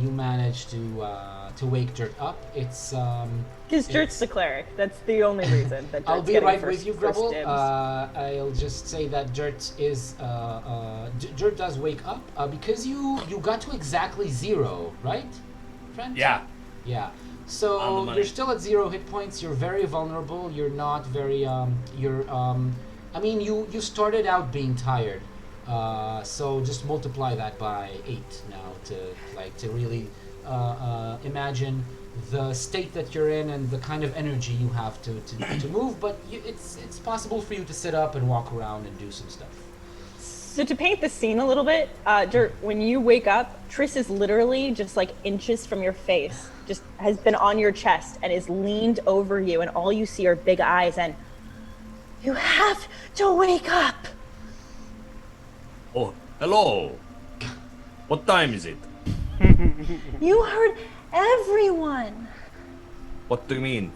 you manage to wake Dirt up. It's
because Dirt's the cleric. That's the only reason that Dirt's
I'll be
getting
right
first,
with you,
first
Grebble.
dibs.
I'll just say that Dirt is Dirt does wake up because you got to exactly 0, right, friend?
Yeah.
Yeah. So you're still at 0 hit points. You're very vulnerable. You're not very. I mean, you started out being tired. So just multiply that by 8 now to really imagine the state that you're in and the kind of energy you have to move. But it's possible for you to sit up and walk around and do some stuff.
So to paint the scene a little bit, Dirt, when you wake up, Triss is literally just like inches from your face, just has been on your chest and is leaned over you, and all you see are big eyes and, you have to wake up.
Oh, hello. What time is it?
You heard everyone.
What do you mean?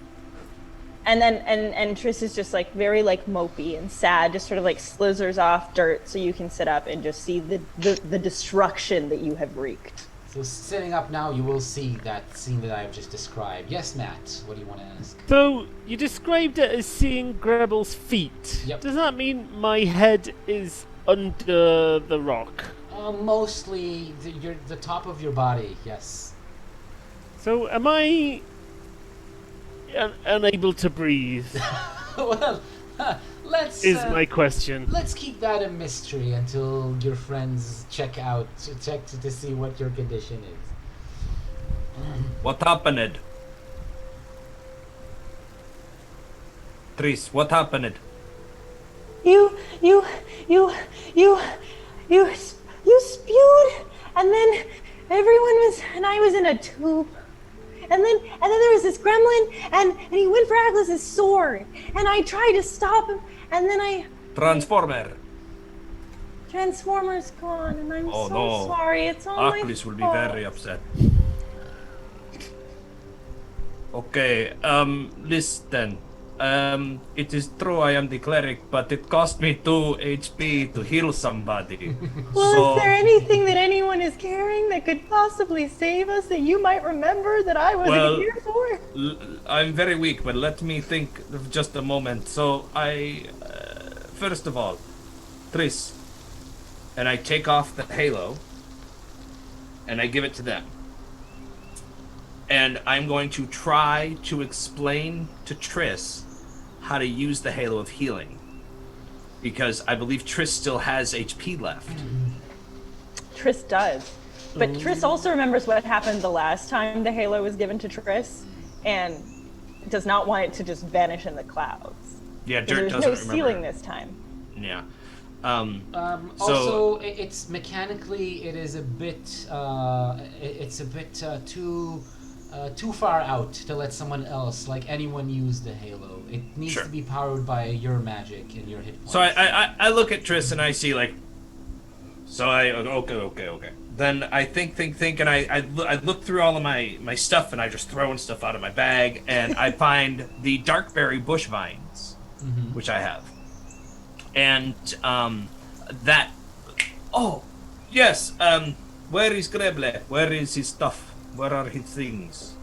And then and Triss is just like very like mopey and sad, just sort of like slithers off Dirt so you can sit up and just see the destruction that you have wreaked.
So sitting up now, you will see that scene that I have just described. Yes, Matt, what do you want to ask?
So, you described it as seeing Grebble's feet.
Yep.
Does that mean my head is under the rock?
Mostly the top of your body, yes.
So, am I unable to breathe?
Well, let's...
is my question.
Let's keep that a mystery until your friends check to see what your condition is.
What happened? Triss, what happened?
You spewed, and then everyone was, and I was in a tube. And then there was this gremlin, and he went for Aglas's sword, and I tried to stop him, and then Transformer's gone, and I'm so sorry. It's all my
Aglas will be
fault.
very upset. Okay, listen. It is true I am the cleric, but it cost me 2 HP to heal somebody.
Well, is there anything that anyone is carrying that could possibly save us that you might remember that I wasn't here for?
I'm very weak, but let me think of just a moment. So first of all, Triss, and I take off the halo, and I give it to them. And I'm going to try to explain to Triss how to use the Halo of Healing. Because I believe Triss still has HP left.
Triss does. But Triss also remembers what happened the last time the Halo was given to Triss, and does not want it to just vanish in the clouds.
Yeah, Dirt doesn't
There's no
remember.
ceiling this time.
Yeah.
Also, it's mechanically, it is a bit, it's a bit too far out to let someone else, like anyone, use the Halo. It needs to be powered by your magic and your hit points.
So I look at Triss and I see like, so okay. Then I think, and I look through all of my stuff, and I just throwing stuff out of my bag, and I find the darkberry bush vines, which I have, and that. Oh, yes. Where is Grebble? Where is his stuff? Where are his things?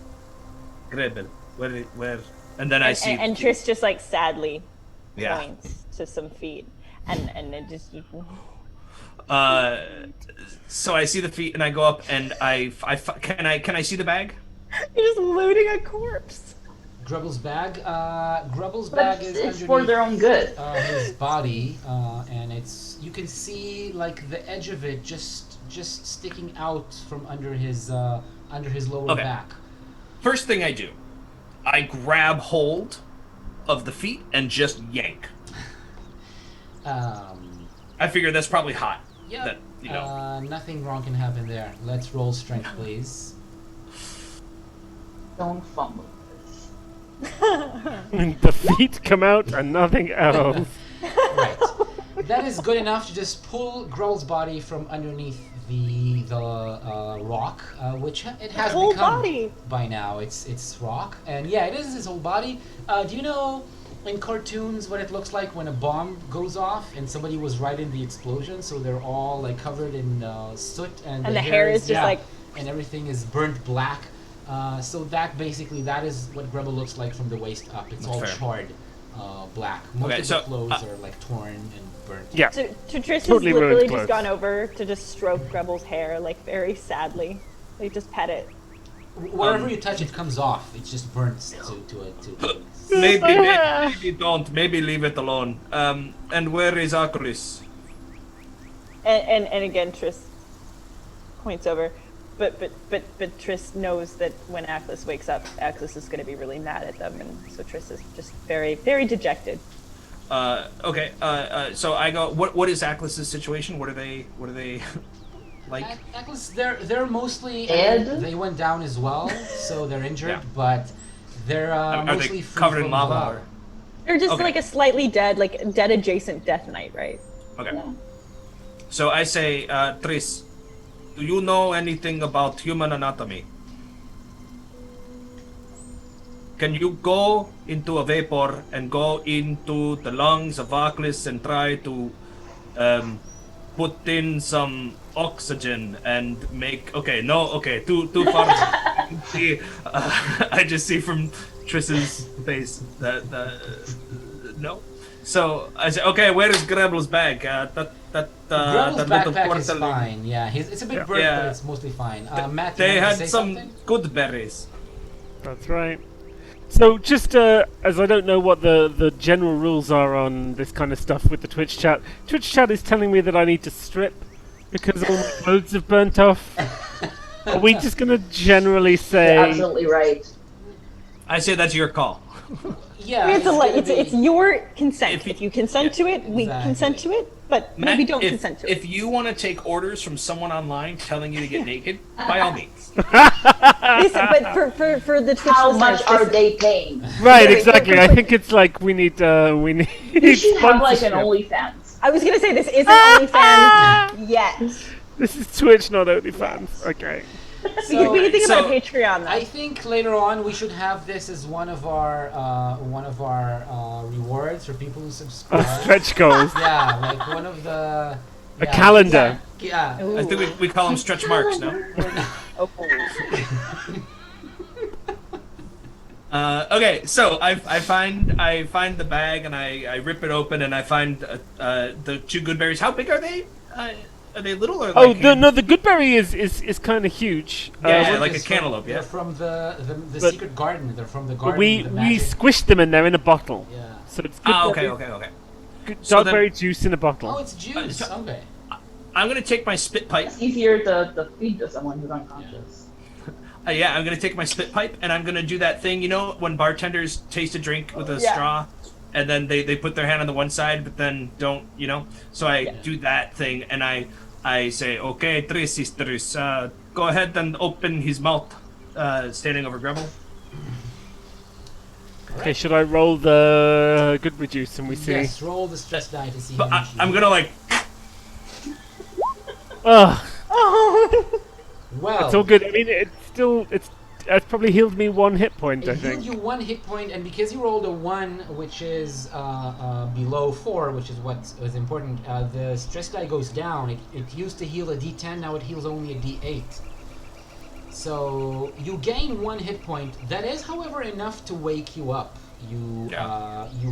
Grebble, where? And then I see.
And Triss just like sadly
Yeah.
points to some feet, and it just.
So I see the feet, and I go up, and can I see the bag?
You're just looting a corpse.
Grebble's bag. Grebble's bag is
It's
underneath
for their own good.
his body, and you can see like the edge of it just sticking out from under his lower back.
First thing I do, I grab hold of the feet and just yank. I figure that's probably hot.
Yeah.
That, you know.
Nothing wrong can happen there. Let's roll strength, please.
Don't fumble.
The feet come out and nothing else.
Right. That is good enough to just pull Grebble's body from underneath the rock, which it has
whole
become
body.
by now. It's rock, and yeah, it is his whole body. Do you know in cartoons what it looks like when a bomb goes off and somebody was right in the explosion? So they're all like covered in soot, and
the hair is just like,
and everything is burnt black. So that is what Grebble looks like from the waist up. It's all
Fair.
charred black. Most of
so,
the clothes are like torn and burnt.
Yeah.
So Triss
Totally
has literally
ruined
just
clothes.
gone over to just stroke Grebble's hair, like very sadly. Like just pet it.
wherever you touch, it comes off. It just burns to
Maybe don't. Maybe leave it alone. And where is Oculus?
And again, Triss points over, but Triss knows that when Aklis wakes up, Aklis is going to be really mad at them, and so Triss is just very, very dejected.
Okay. So I go. What is Aklis's situation? What are they like?
Aklis, they're mostly
Dead?
they went down as well, so they're injured, but they're
Are
mostly
they
free
covered in
from
lava?
lava.
Or?
They're just
Okay.
like a slightly dead, like dead adjacent Death Knight, right?
Okay.
Yeah.
So I say, Triss, do you know anything about human anatomy? Can you go into a vapor and go into the lungs of Aklis and try to put in some oxygen and make... Okay, no, okay, too far. See, I just see from Triss's face that... no. So I say, okay, where is Grebble's bag?
Grebble's
that little
backpack is
portal.
fine. Yeah, it's a bit burnt,
Yeah.
but it's mostly fine. Matt, you
They
want to
had
say
some
something?
good berries.
That's right. So just as I don't know what the general rules are on this kind of stuff with the Twitch chat is telling me that I need to strip because all my clothes have burnt off. Are we just going to generally say...
You're absolutely right.
I say that's your call.
Yeah,
It's your consent.
If
If you consent to it, we
Exactly.
consent to it, but
Matt,
maybe don't
if,
consent to it.
If you want to take orders from someone online telling you to get naked, by all means.
Listen, but for the Twitch
How
listeners,
much are
this-
they paying?
Right,
Right,
exactly. I think it's like we need
You should have like an
sponsorship.
OnlyFans.
I was gonna say this isn't OnlyFans yet.
This is Twitch, not OnlyFans. Okay.
So,
we can think about
so-
Patreon though.
I think later on we should have this as one of our rewards for people who subscribe.
Stretch goals.
Yeah, like one of the
A calendar.
Yeah.
Ooh.
I think we call them stretch marks now.
Oh.
Okay, so I find the bag and I rip it open and I find the two good berries. How big are they? Are they little or like?
Oh no, the goodberry is kind of huge.
Yeah,
Look,
like a
it's from-
cantaloupe, yeah.
They're from the
But-
secret garden. They're from the
but
garden.
we
of the magic.
squished them and they're in a bottle.
Yeah.
So it's good.
Ah, okay.
Good
So then-
dogberry juice in a bottle.
Oh, it's juice.
so-
Okay.
I'm gonna take my spit pipe.
It's easier to feed to someone who's unconscious.
Yeah, I'm gonna take my spit pipe and I'm gonna do that thing. You know when bartenders taste a drink with a
Yeah.
straw, and then they put their hand on the one side, but then don't. You know. So I do that thing and I say, okay, Tris, go ahead and open his mouth, standing over Grebble.
Okay, should I roll the goodberry juice and we see?
Yes. Roll the stress die to see.
But
how much you
I'm
do.
gonna like.
Ugh,
Well,
it's all good. I mean, it's probably healed me 1 hit point. I
it healed
think.
you 1 hit point, and because you rolled a 1, which is below 4, which is what is important, the stress die goes down. It used to heal a D10, now it heals only a D8. So you gain 1 hit point. That is, however, enough to wake you up. You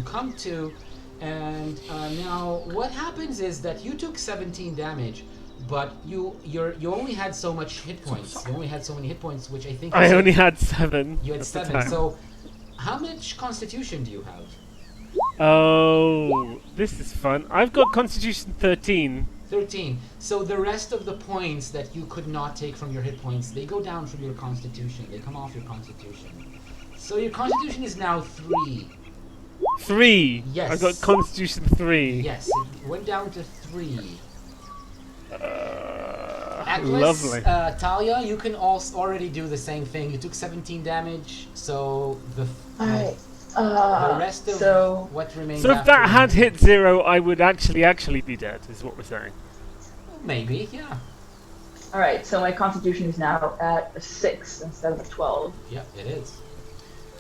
come to, and now what happens is that you took 17 damage. But you only had so much hit points. You only had so many hit points, which I think
I only had 7.
you had
at the
7.
time.
So, how much Constitution do you have?
Oh, this is fun. I've got Constitution 13.
13. So the rest of the points that you could not take from your hit points, they go down from your Constitution. They come off your Constitution. So your Constitution is now 3.
3.
Yes.
I've got Constitution 3.
Yes, it went down to 3.
Lovely.
Talia, you can also already do the same thing. You took 17 damage, so the
Alright.
rest of
So
what remains.
So if
after
that had hit 0, I would actually be dead, is what we're saying.
maybe, yeah.
alright, so my constitution is now at a 6 instead of a 12.
Yeah, it is.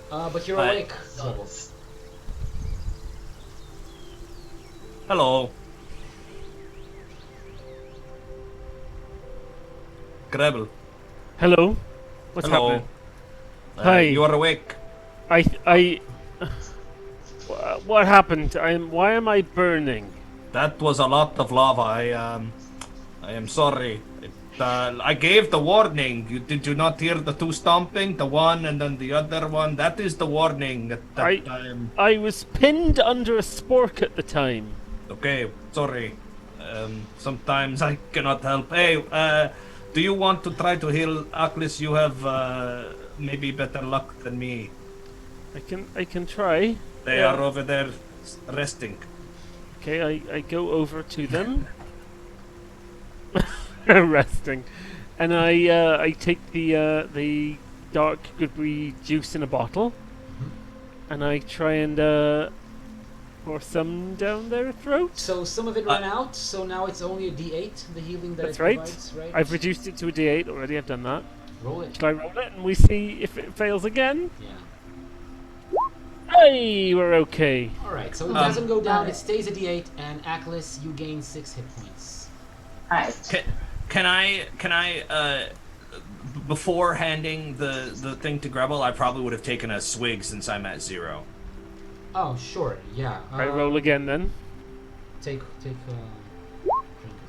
But you're
Right.
awake. So.
Hello. Grebble.
Hello? What's
Hello.
happening? Hi.
You are awake.
What happened? Why am I burning?
That was a lot of lava. I am sorry. I gave the warning. Did you not hear the two stomping? The one and then the other one? That is the warning that
I was pinned under a spork at the time.
Okay, sorry. Sometimes I cannot help. Hey, do you want to try to heal Aklis? You have maybe better luck than me.
I can try.
They are over there resting.
Okay, I go over to them. Resting. And I take the dark goodberry juice in a bottle. And I try and pour some down their throat.
So some of it ran out, so now it's only a D8, the healing that
That's
it provides, right?
I've reduced it to a D8 already, I've done that.
Roll it.
Shall I roll it and we see if it fails again?
Yeah.
Hey, we're okay.
Alright, so it doesn't go down, it stays a D8, and Aklis, you gain 6 hit points.
Nice.
Can I before handing the thing to Grebble, I probably would have taken a swig since I'm at 0.
Oh, sure, yeah.
I roll again then.
Take drink as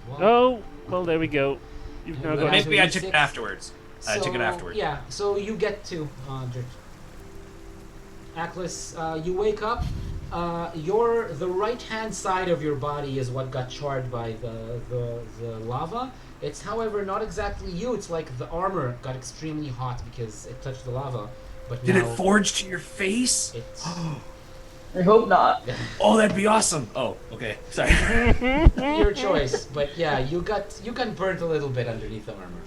well.
Oh, well there we go. You've now got...
Maybe I took it afterwards. I took it afterwards.
Yeah, so you get to Aklis, you wake up. The right hand side of your body is what got charred by the lava. It's, however, not exactly you. It's like the armor got extremely hot because it touched the lava. But
did it forge to your face?
I hope not.
Oh, that'd be awesome. Oh, okay. Sorry.
Your choice. But yeah, you got burnt a little bit underneath the armor.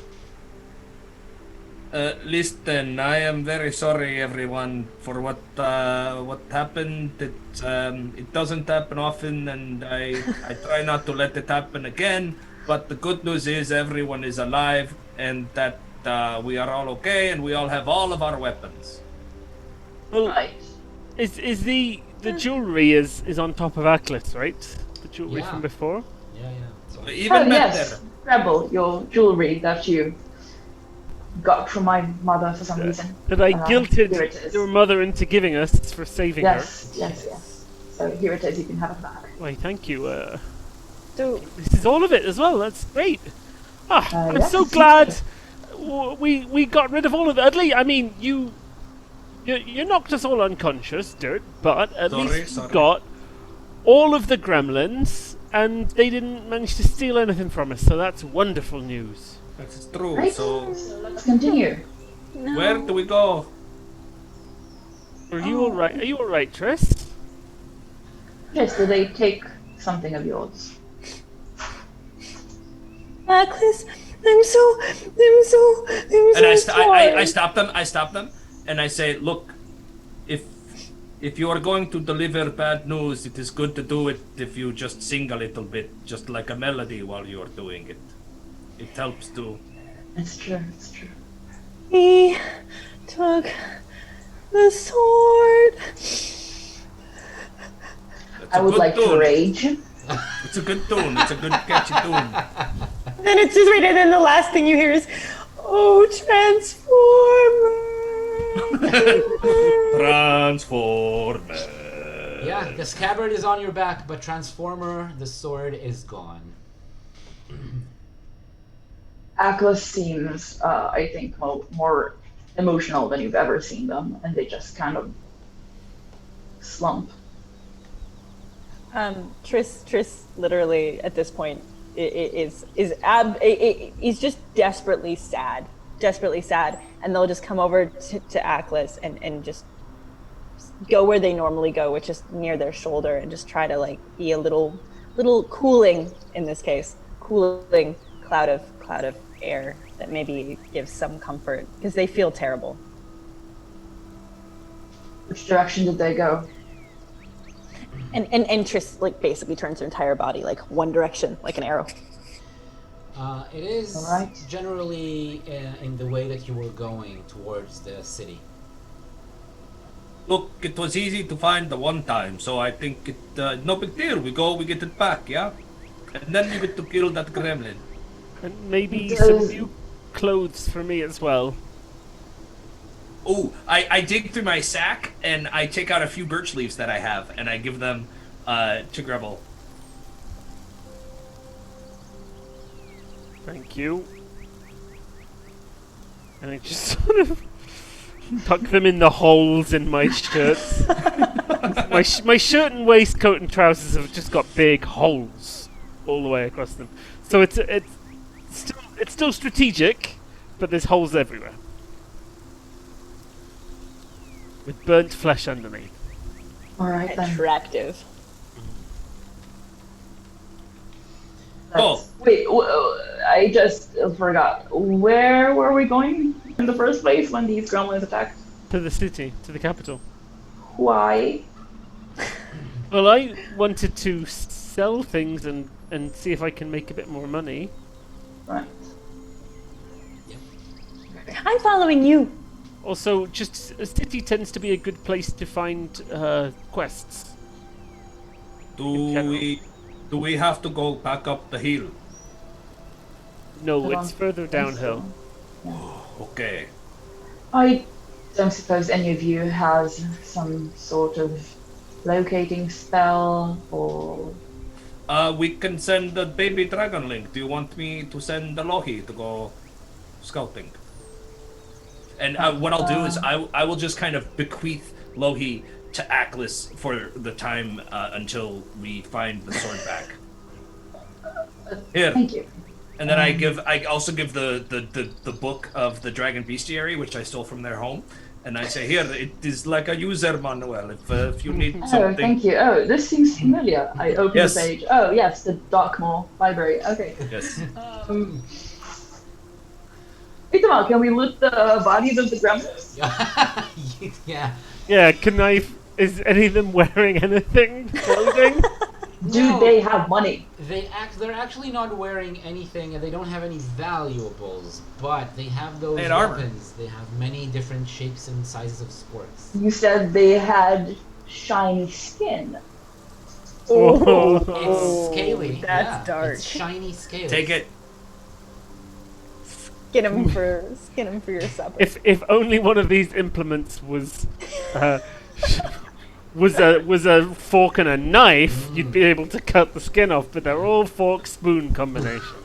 Listen, I am very sorry, everyone, for what happened. It doesn't happen often, and I try not to let it happen again. But the good news is everyone is alive, and that we are all okay, and we all have all of our weapons.
Well,
Right.
is the jewelry is on top of Aklis, right? The jewelry from before.
Yeah. So,
Even
Yes, Grebble, your jewelry that you got from my mother for some reason.
That I
here it
guilted
is.
your mother into giving us for saving her.
Yes. So here it is, you can have it back.
Why, thank you.
So
This is all of it as well. That's great. I'm
yes,
so glad we got rid of all of it. At least, I mean, you knocked us all unconscious, Dirt, but at least you got all of the gremlins, and they didn't manage to steal anything from us. So that's wonderful news.
That's true.
Right?
So,
Let's continue.
no.
where do we go?
Are you all right? Are you all right, Triss?
Yes, did they take something of yours?
Aklis, I'm so
And I
sorry.
stop them, and I say, look, if you are going to deliver bad news, it is good to do it if you just sing a little bit, just like a melody while you are doing it. It helps too.
It's true.
He took the sword.
That's
I
a
would
good
like
tune.
to rage.
It's a good tune. It's a good catchy tune.
Then it's just right, and then the last thing you hear is, "Oh, Transformer."
Transformer.
yeah, the scabbard is on your back, but Transformer, the sword, is gone.
Aklis seems, I think, more emotional than you've ever seen them, and they just kind of slump.
Triss literally at this point is just desperately sad, and they'll just come over to Aklis and just go where they normally go, which is near their shoulder, and just try to like be a little cooling, in this case, cooling cloud of air that maybe gives some comfort, because they feel terrible.
Which direction did they go?
And Triss like basically turns her entire body like one direction, like an arrow.
It is
Alright.
generally in the way that you were going towards the city.
Look, it was easy to find the one time, so I think it no big deal. We get it back, yeah? And then we get to kill that gremlin.
And maybe some new clothes for me as well.
Oh, I dig through my sack and I take out a few birch leaves that I have and I give them to Grebble.
Thank you. And I just sort of tuck them in the holes in my shirts. My shirt and waistcoat and trousers have just got big holes all the way across them. So it's still strategic, but there's holes everywhere. With burnt flesh underneath.
Alright then.
Attractive.
Oh.
Wait, I just forgot. Where were we going in the first place when these gremlins attacked?
To the city, to the capital.
Why?
Well, I wanted to sell things and see if I can make a bit more money.
Right.
I'm following you.
Also, just a city tends to be a good place to find quests.
Do we have to go back up the hill?
No, it's further downhill.
Okay.
I don't suppose any of you has some sort of locating spell or...
We can send the baby dragon link. Do you want me to send the Lohi to go scouting? And what I'll do is I will just kind of bequeath Lohi to Aklis for the time until we find the sword back. Here.
Thank you.
And then I also give the book of the dragon bestiary, which I stole from their home, and I say, here, it is like a user manual if you need something.
Oh, thank you. Oh, this seems familiar. I open
Yes.
the page. Oh, yes, the Darkmoor Library. Okay.
Yes.
Itamar, can we loot the bodies of the gremlins?
Yeah.
Yeah, is any of them wearing anything? Clothing?
Do they have money?
They're actually not wearing anything, and they don't have any valuables, but they have those
They had armor.
weapons. They have many different shapes and sizes of sporks.
You said they had shiny skin.
It's scaly.
That's
yeah,
dark.
It's shiny scales.
Take it.
Skin him for your supper.
If only one of these implements was was a fork and a knife, you'd be able to cut the skin off. But they're all fork spoon combination.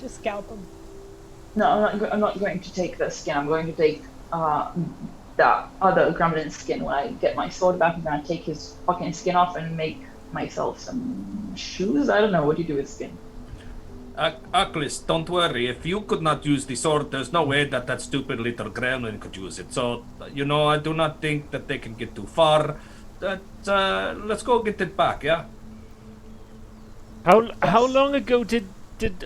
Just scalp him.
No, I'm not going to take the skin. I'm going to take that other gremlin skin. When I get my sword back, I'm going to take his fucking skin off and make myself some shoes. I don't know what you do with skin.
Aklis, don't worry. If you could not use the sword, there's no way that stupid little gremlin could use it. So, I do not think that they can get too far. Let's go get it back, yeah?
How long ago did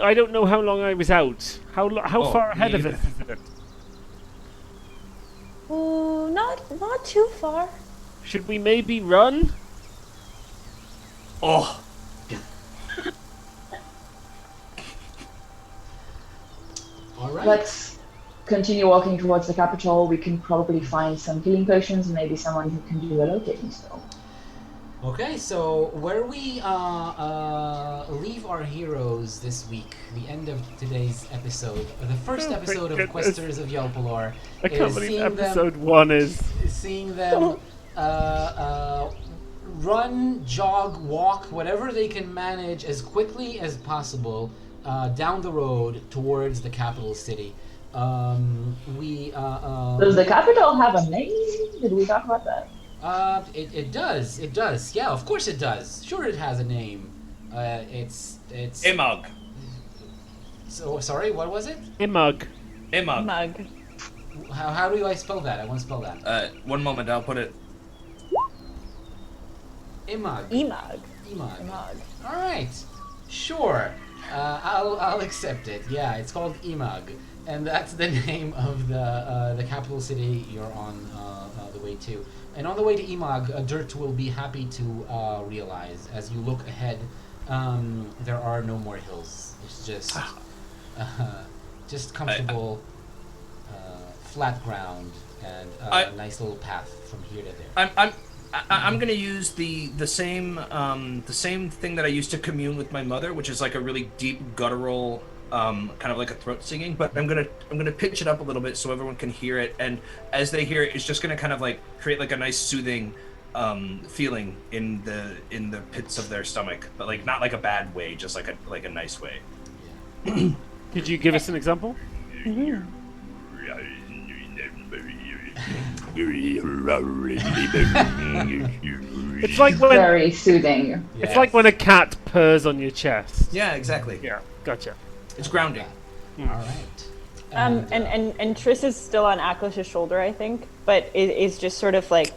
I don't know how long I was out. How far ahead of it is it?
Oh, not too far.
Should we maybe run?
Oh,
All right.
Let's continue walking towards the capital. We can probably find some healing potions and maybe someone who can do a locating spell.
Okay, so where we leave our heroes this week, the end of today's episode, the first episode of Questers of Yalpelor,
I can't
is
believe
seeing
episode
them,
1 is.
seeing them run, jog, walk, whatever they can manage as quickly as possible down the road towards the capital city.
Does the capital have a name? Did we talk about that?
It does. Yeah, of course it does. Sure, it has a name. It's
Imag.
So sorry, what was it?
Imag.
Mug.
How do I spell that? I want to spell that.
One moment, I'll put it.
Imag.
Emug.
Imag. All right. Sure. I'll accept it. Yeah, it's called Imag, and that's the name of the capital city you're on the way to. And on the way to Imag, Dirt will be happy to realize as you look ahead, there are no more hills. It's just comfortable, flat ground and a nice little path from here to there.
I'm gonna use the same thing that I used to commune with my mother, which is like a really deep guttural, kind of like a throat singing. But I'm gonna pitch it up a little bit so everyone can hear it, and as they hear it, it's just gonna kind of like create like a nice soothing feeling in the pits of their stomach, but like not like a bad way, just like a nice way.
Could you give us an example? It's like when
Very soothing.
it's like when a cat purrs on your chest.
Yeah, exactly.
Yeah, gotcha.
It's grounding.
All right.
And Triss is still on Aklish's shoulder, I think, but is just sort of like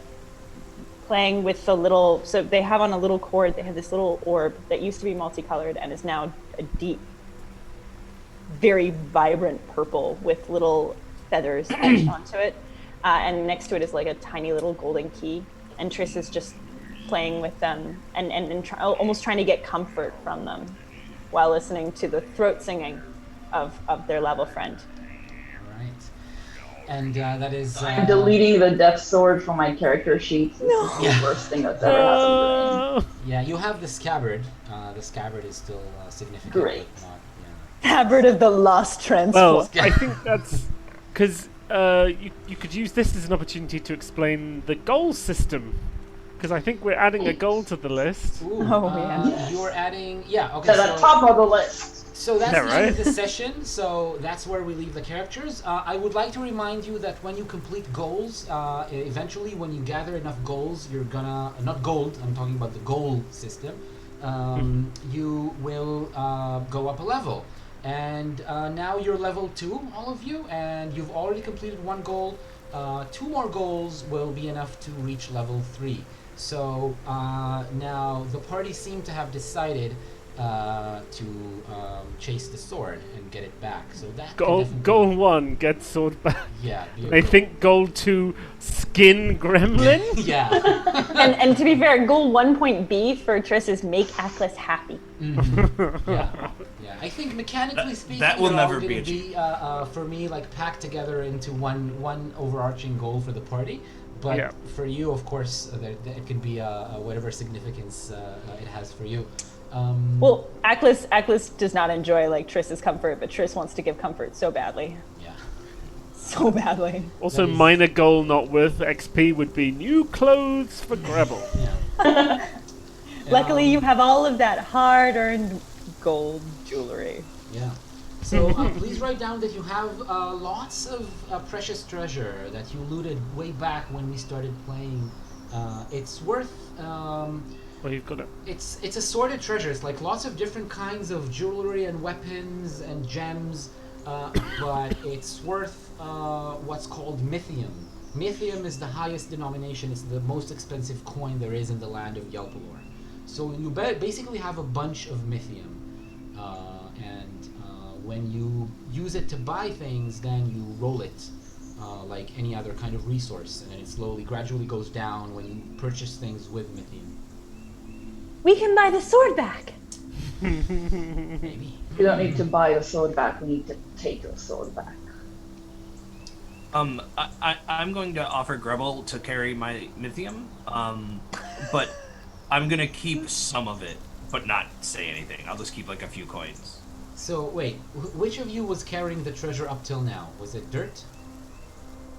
playing with the little. So they have on a little cord. They have this little orb that used to be multicolored and is now a deep, very vibrant purple with little feathers etched onto it. And next to it is like a tiny little golden key. And Triss is just playing with them and almost trying to get comfort from them while listening to the throat singing of their level friend.
All right. And that is.
I'm deleting the death sword from my character sheet. This is the worst thing that's ever happened to me.
Yeah, you have the scabbard. The scabbard is still significant.
Great.
But not,
Tabard of the Lost Transport.
Well, I think that's because you could use this as an opportunity to explain the goal system. Because I think we're adding a goal to the list.
Ooh, you're adding. Yeah, okay.
To the top of the list.
So that's
Yeah,
the end of
right?
the session, so that's where we leave the characters. I would like to remind you that when you complete goals, eventually when you gather enough goals, you're gonna, not gold, I'm talking about the goal system, you will go up a level. And now you're level 2, all of you, and you've already completed 1 goal. 2 more goals will be enough to reach level 3. So now the party seem to have decided to chase the sword and get it back. So that
Goal 1, get sword back.
Yeah.
I think goal 2, skin gremlin.
Yeah.
and to be fair, goal 1.B for Triss is make Aklis happy.
Yeah. I think mechanically speaking,
that will
they're
never
all
be
gonna be for me like packed together into one overarching goal for the party. But for you, of course, it can be whatever significance it has for you.
Well, Aklis does not enjoy like Triss's comfort, but Triss wants to give comfort so badly.
Yeah.
So badly.
Also, minor goal not worth XP would be new clothes for Grebble.
Yeah.
Luckily, you have all of that hard-earned gold jewelry.
Yeah. So please write down that you have lots of precious treasure that you looted way back when we started playing. It's worth.
Well, you've got it.
It's assorted treasures, like lots of different kinds of jewelry and weapons and gems, but it's worth what's called mythium. Mythium is the highest denomination. It's the most expensive coin there is in the land of Yalpelor. So you basically have a bunch of mythium, and when you use it to buy things, then you roll it like any other kind of resource, and it gradually goes down when you purchase things with mythium.
We can buy the sword back.
Maybe.
We don't need to buy the sword back, we need to take the sword back.
I'm going to offer Grebble to carry my mythium, but I'm gonna keep some of it, but not say anything. I'll just keep like a few coins.
So wait, which of you was carrying the treasure up till now? Was it Dirt?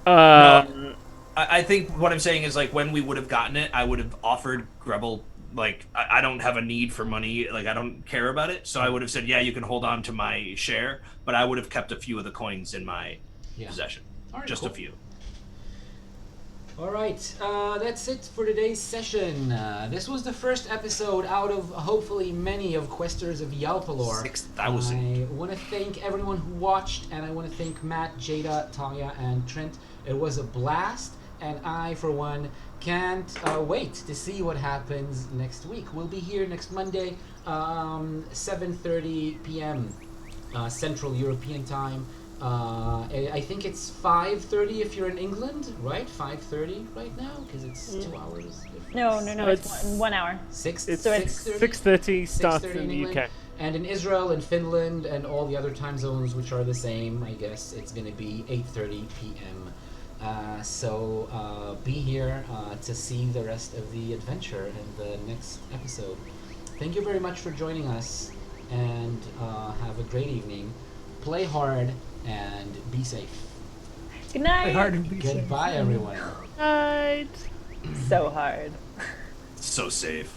No, I think what I'm saying is like when we would have gotten it, I would have offered Grebble. Like, I don't have a need for money, like, I don't care about it, so I would have said, yeah, you can hold on to my share, but I would have kept a few of the coins in my possession.
Right,
just
cool.
a few.
Alright, that's it for today's session. This was the first episode out of hopefully many of Questers of Yalpelor.
6,000.
I want to thank everyone who watched, and I want to thank Matt, Jada, Talia, and Trent. It was a blast, and I, for one, can't wait to see what happens next week. We'll be here next Monday, 7:30 p.m. Central European Time. I think it's 5:30 if you're in England, right? 5:30 right now, because it's 2 hours difference.
No, it's 1 hour.
It's
6:30 start in the UK.
And in Israel and Finland and all the other time zones, which are the same, I guess it's going to be 8:30 p.m. So be here to see the rest of the adventure in the next episode. Thank you very much for joining us, and have a great evening. Play hard and be safe.
Good night.
Play hard and be safe.
Goodbye, everyone.
Night.
So hard.
So safe.